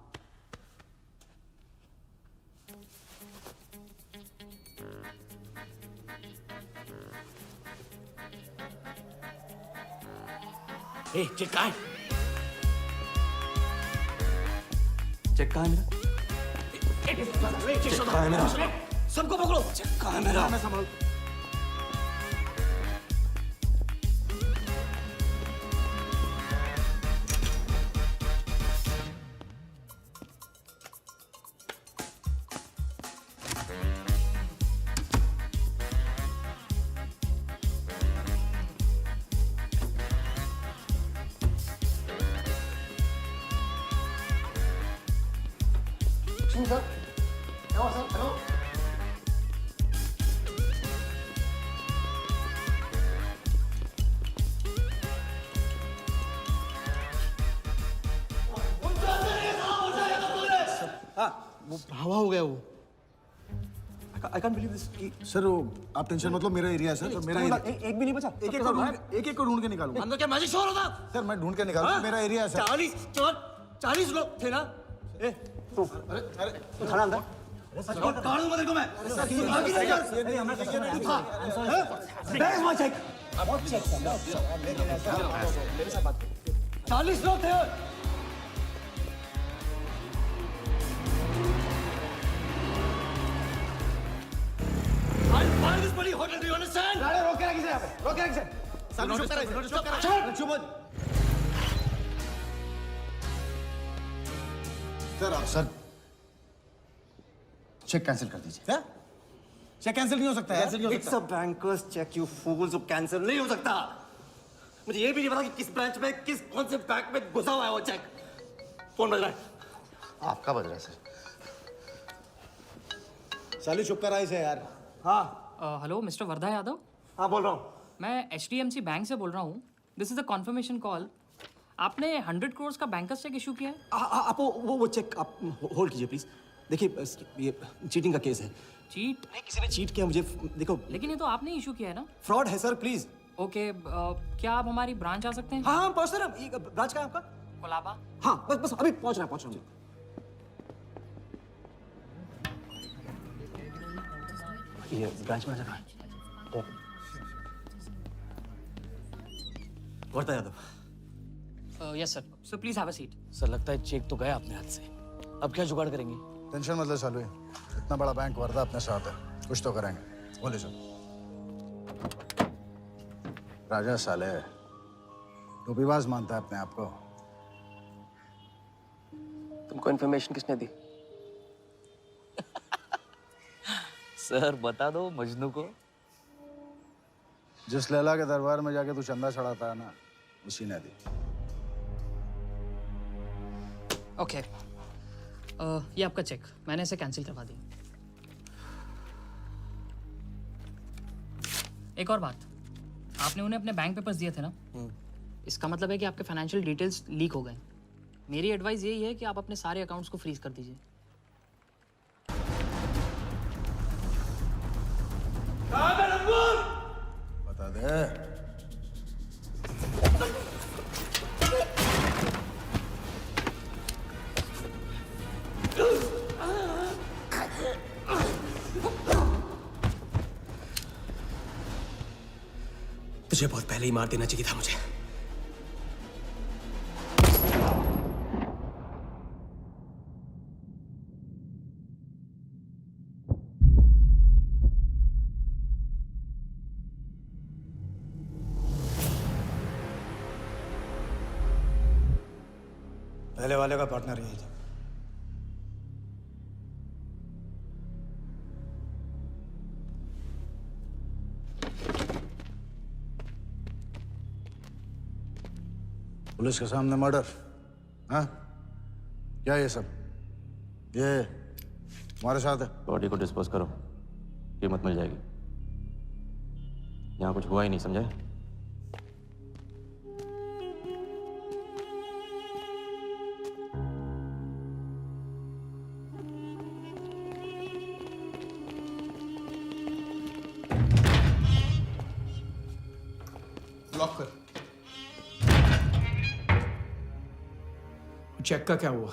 चेक कहाँ है? चेक कहाँ है मेरा? चेक कहाँ है मेरा? सबको पकड़ो। चेक कहाँ है मेरा? मैं संभाल। वो हवा हो गया वो। I can't believe this. Sir वो आप टेंशन मत लो, मेरा एरिया है सर। तो मेरा एक भी नहीं बचा। एक को ढूंढ के निकालूंगा। अंदर क्या मैजिक शो हो रहा था? सर मैं ढूंढ के निकालूंगा। मेरा एरिया है सर। 40 लोग थे ना? तो खड़ा अंदर। काट दूंगा तेरे को मैं। चेक 40 लोग थे। Hotel, do you understand? रोक के रखिए यहाँ पे। रोक के रखिए। सामने चुप करा। चुप करा। चुप मत। सर चेक कैंसिल कर दीजिए। क्या? चेक कैंसिल नहीं हो सकता है। कैंसिल नहीं हो सकता। It's a banker's check, you fools. वो कैंसिल नहीं हो सकता। मुझे ये भी नहीं पता कि किस ब्रांच में, कौन से बैंक में घुसा हुआ है वो चेक। फोन बज रहा है। आपका बज रहा है सर। साली चुप करा इसे यार। हाँ। Hello mister Vardha Yadav. हाँ बोल रहा हूँ। मैं HDMC बैंक से बोल रहा हूँ। This is a confirmation call. आपने 100 करोड़ का बैंकर्स चेक इशू किया है? आप वो चेक आप होल्ड कीजिए प्लीज। देखिए ये चीटिंग का केस है। चीट? नहीं, किसी ने चीट किया मुझे। देखो, लेकिन ये तो आपने इशू किया है ना। फ्रॉड है सर, प्लीज। ओके, क्या आप हमारी ब्रांच आ सकते हैं? हाँ हाँ, पहुंच रहे हैं। ब्रांच का है आपका? कोलाबा। हाँ, बस अभी पहुंच रहा हूँ। ये ब्रांच मैनेजर है। Varta Yadav. Yes sir. So please have a seat. Sir लगता है चेक तो गया अपने हाथ से, अब क्या जुगाड़ करेंगे? टेंशन मत ले सालू, इतना बड़ा बैंक वर्धा अपने साथ है, कुछ तो करेंगे। बोले सर। राजा साले टोपीबाज मानता है अपने आप को। तुमको इन्फॉर्मेशन किसने दी? सर बता दो मजनू को। जिस लैला के दरबार में जाके तू चंदा चढ़ाता है ना, उसी ने दी। ओके, ये आपका चेक, मैंने इसे कैंसिल करवा दिया। एक और बात, आपने उन्हें अपने बैंक पेपर्स दिए थे ना, इसका मतलब है कि आपके फाइनेंशियल डिटेल्स लीक हो गए। मेरी एडवाइस यही है कि आप अपने सारे अकाउंट्स को फ्रीज कर दीजिए। बता दे। तुझे बहुत पहले ही मार देना चाहिए था मुझे। पहले वाले का पार्टनर यही था। पुलिस के सामने मर्डर? हाँ, क्या ये सब? ये हमारे साथ है। बॉडी को डिस्पोज करो, कीमत मिल जाएगी। यहाँ कुछ हुआ ही नहीं, समझे? लॉक कर। चेक का क्या हुआ?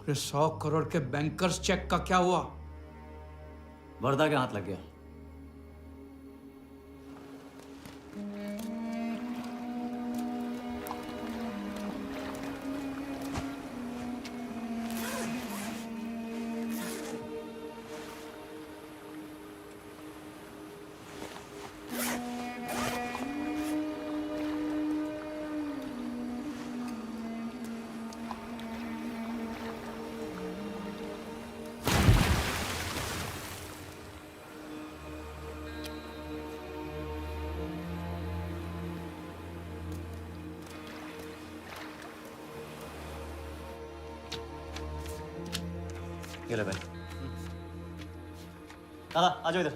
100 करोड़ के बैंकर्स चेक का क्या हुआ? वर्धा के हाथ लग गया। ये ले भाई। दादा आ जाओ इधर।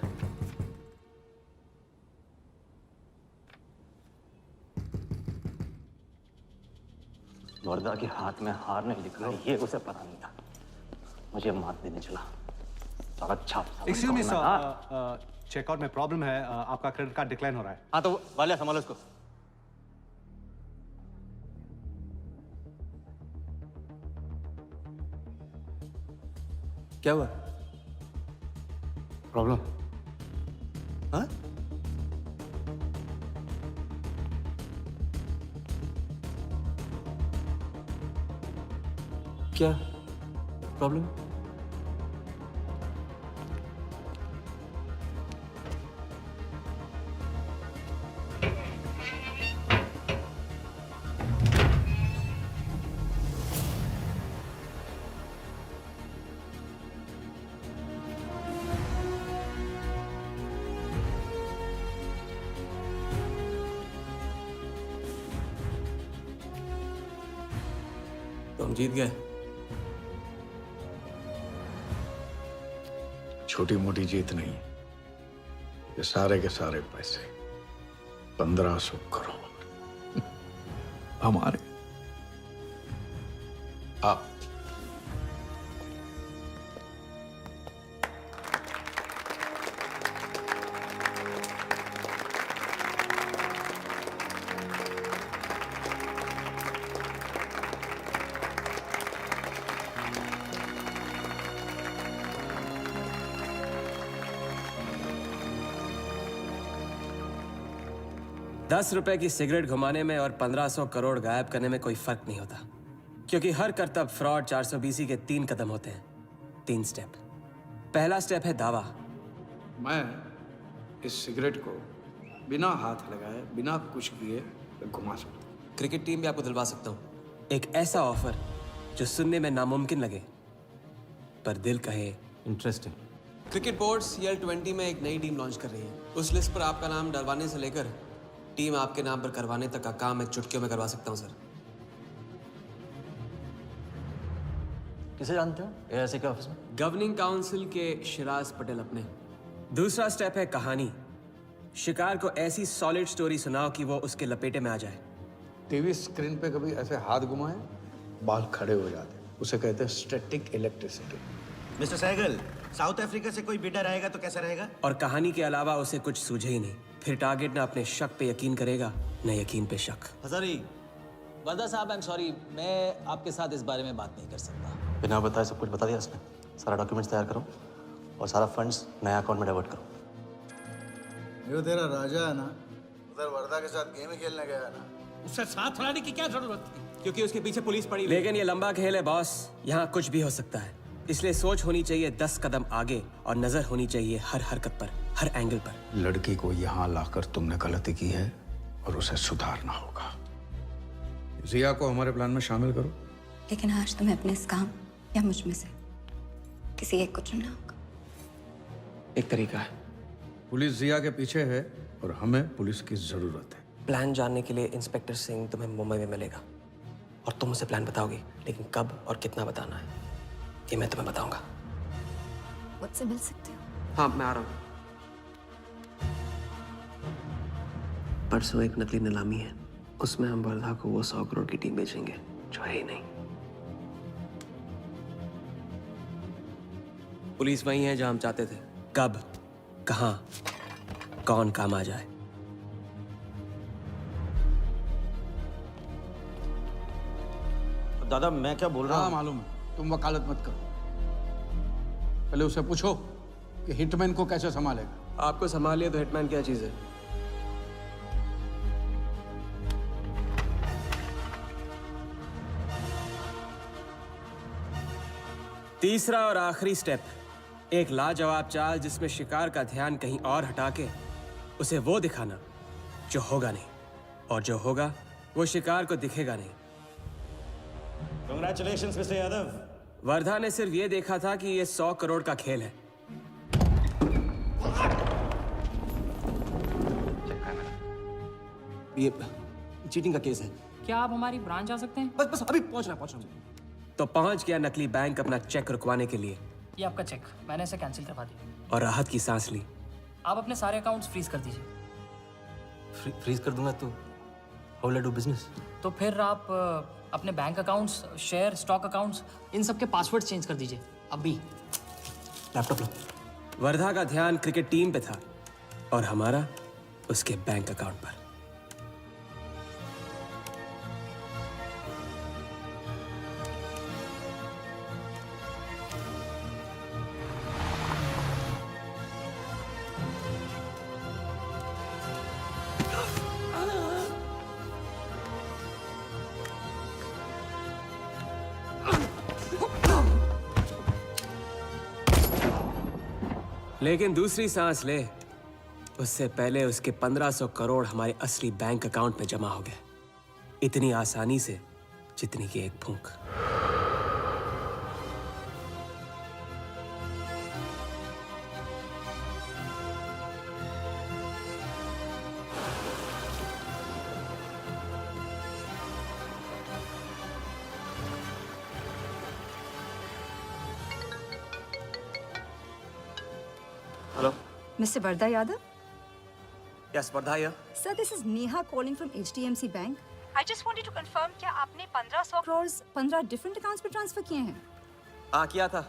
वर्धा के हाथ में हार नहीं लिखा, ये उसे पता नहीं था। मुझे मात देने चला। साला छाप। एक्सक्यूज मी सर, चेकआउट में प्रॉब्लम है, आपका क्रेडिट कार्ड डिक्लाइन हो रहा है। हाँ तो वाले संभालो इसको। क्या हुआ? प्रॉब्लम? हाँ? क्या प्रॉब्लम? तुम जीत गए। छोटी मोटी जीत नहीं, ये सारे के सारे पैसे 1500 करोड़ हमारे। आप ₹10 की सिगरेट घुमाने में और 1500 करोड़ गायब करने में कोई फर्क नहीं होता, क्योंकि हर करतब फ्रॉड 420 के 3 कदम होते हैं, 3 स्टेप। पहला स्टेप है दावा। मैं इस सिगरेट को बिना हाथ लगाए, बिना कुछ किए घुमा सकता हूँ। क्रिकेट टीम भी आपको दिलवा सकता हूँ, एक ऐसा ऑफर जो सुनने में नामुमकिन लगे पर दिल कहे इंटरेस्टिंग। क्रिकेट बोर्ड CL20 में एक नई टीम लॉन्च कर रही है। उस लिस्ट पर आपका नाम डलवाने से लेकर टीम आपके नाम पर करवाने तक का काम मैं चुटकियों में करवा सकता हूँ सर। किसे जानते हो AIC के ऑफिस में? गवर्निंग काउंसिल के शिराज पटेल अपने। दूसरा स्टेप है कहानी। शिकार को ऐसी सॉलिड स्टोरी सुनाओ कि वो उसके लपेटे में आ जाए। टीवी स्क्रीन पे कभी ऐसे हाथ घुमाए, बाल खड़े हो जाते, उसे कहते हैं static electricity. Mister Sehgal, South Africa से कोई बिडर आएगा तो कैसा रहेगा? और कहानी के अलावा उसे कुछ सूझे ही नहीं, फिर टारगेट न अपने शक पे यकीन करेगा न यकीन पे शक। हजारी, वर्दा साहब, आई एम सॉरी, मैं आपके साथ इस बारे में बात नहीं कर सकता। बिना बताए सब कुछ बता दिया उसने। सारा डॉक्यूमेंट्स तैयार करो और सारा फंड्स नया अकाउंट में डाइवर्ट करो। जो तेरा राजा है ना, उधर वर्दा के साथ गेम ही खेलने गया है ना। उससे साथ लाने की क्या जरूरत थी? क्योंकि उसके पीछे पुलिस पड़ी। लेकिन ये लंबा खेल है बॉस, यहाँ कुछ भी हो सकता है। इसलिए सोच होनी चाहिए 10 कदम आगे और नजर होनी चाहिए हर हरकत पर, हर एंगल पर। लड़की को यहाँ लाकर तुमने गलती की है और उसे सुधारना होगा। जिया को हमारे प्लान में शामिल करो। लेकिन आज तुम्हें अपने इस काम या मुझ में से किसी एक को चुनना होगा। एक तरीका है। पुलिस जिया के पीछे है और हमें पुलिस की जरूरत है। प्लान जानने के लिए इंस्पेक्टर सिंह तुम्हें मुंबई में मिलेगा और तुम उसे प्लान बताओगे, लेकिन कब और कितना बताना है ये मैं तुम्हें बताऊंगा। मुझसे मिल सकते हो? हाँ, मैं आ रहा हूँ। परसों एक नकली नीलामी है, उसमें हम वर्धा को वो 100 करोड़ की टीम बेचेंगे जो है ही नहीं। पुलिस वही है जहां हम चाहते थे। कब, कहां, कौन काम आ जाए। दादा मैं क्या बोल रहा हाँ हूँ? मालूम है, तुम वकालत मत करो। पहले उसे पूछो कि हिटमैन को कैसे संभालेगा। आपको संभालिए तो हिटमैन क्या चीज है? तीसरा और आखिरी स्टेप, एक लाजवाब चाल जिसमें शिकार का ध्यान कहीं और हटा के उसे वो दिखाना जो होगा नहीं, और जो होगा वो शिकार को दिखेगा नहीं। Congratulations, mister Yadav. वर्धा ने सिर्फ ये देखा था कि ये 100 करोड़ का खेल है। ये चीटिंग का केस है। क्या आप हमारी ब्रांच आ सकते हैं? बस अभी पहुंचना। तो पहुंच गया नकली बैंक अपना चेक रुकवाने के लिए। ये आपका चेक, मैंने इसे कैंसिल करवा दिया। और राहत की सांस ली। आप अपने सारे अकाउंट्स फ्रीज कर दीजिए। फ्रीज कर दूंगा तो how will I do business? तो फिर आप अपने bank accounts, share, stock accounts, इन सब के पासवर्ड चेंज कर दीजिए अभी। लैपटॉप लो। वर्धा का ध्यान क्रिकेट टीम पे था और हमारा उसके बैंक अकाउंट पर। लेकिन दूसरी सांस ले, उससे पहले उसके 1500 करोड़ हमारे असली बैंक अकाउंट में जमा हो गए, इतनी आसानी से जितनी कि एक फूंक। Hello, Mr. Varda Yadav? Yes Wardha here. Sir, this is Neha calling from HDMC Bank. I just wanted to confirm क्या आपने 1500 crores 15 different accounts पे ट्रांसफर किए हैं? हाँ किया था,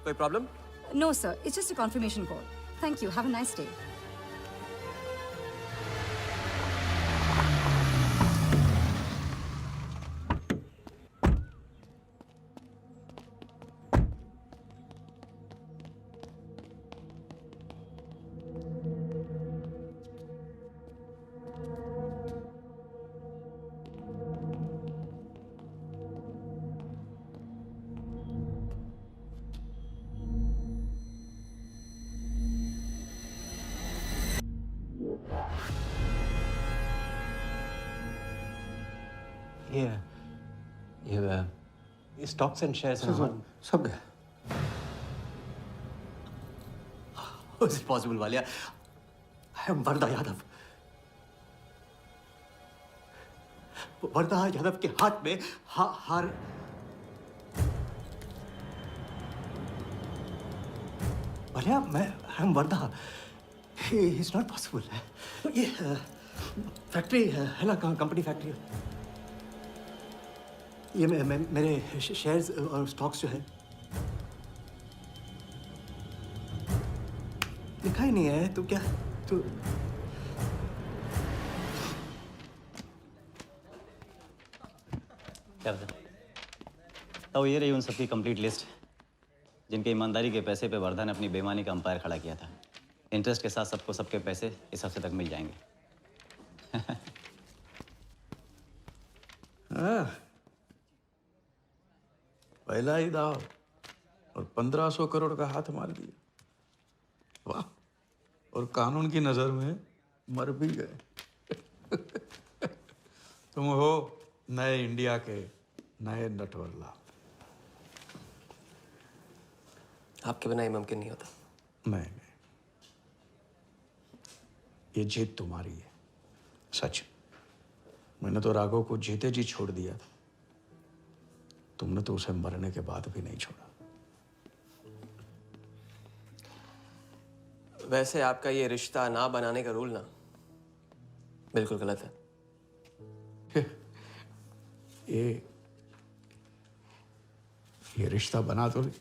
कोई problem? No sir, it's just a confirmation call. Thank you. Have a nice day. ये स्टॉक्स एंड शेयर्स सब गया। How is it possible, Walia? I am वरदा यादव। वरदा यादव के हाथ में हार। वालिया, मैं I am Varada. It's not possible। ये फैक्ट्री है ना, कंपनी फैक्ट्री। ये मेरे शेयर्स और स्टॉक्स जो है लिखा ही नहीं है। तो क्या तू क्या बता? तो ये रही उन सबकी कंप्लीट लिस्ट जिनके ईमानदारी के पैसे पे वर्धा ने अपनी बेईमानी का अंपायर खड़ा किया था। इंटरेस्ट के साथ सबको सबके पैसे इस हफ्ते तक मिल जाएंगे। पहला ही दाव और 1500 करोड़ का हाथ मार दिया। वाह! और कानून की नजर में मर भी गए। तुम हो नए इंडिया के नए नटवरलाल। आपके बिना ये मुमकिन नहीं होता। नहीं, ये जीत तुम्हारी है। सच, मैंने तो राघव को जीते जी छोड़ दिया था। तुमने तो उसे मरने के बाद भी नहीं छोड़ा। वैसे आपका ये रिश्ता ना बनाने का रूल ना बिल्कुल गलत है। ये रिश्ता बना तो नहीं।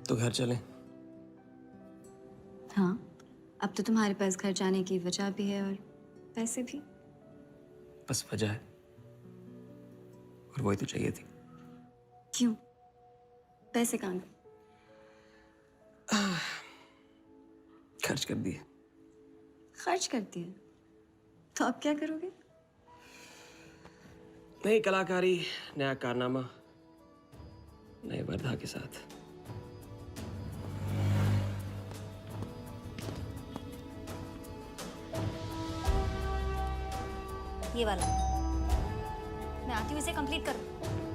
तो घर चलें? हाँ, अब तो तुम्हारे पास घर जाने की वजह भी है और पैसे भी। बस वजह है और वही तो चाहिए थी। क्यों? पैसे कहाँ गए? खर्च कर दिए। खर्च कर दिए? तो अब क्या करोगे? नई कलाकारी, नया कारनामा, नए वर्धा के साथ। ये वाला मैं आती हूँ, इसे कंप्लीट करो।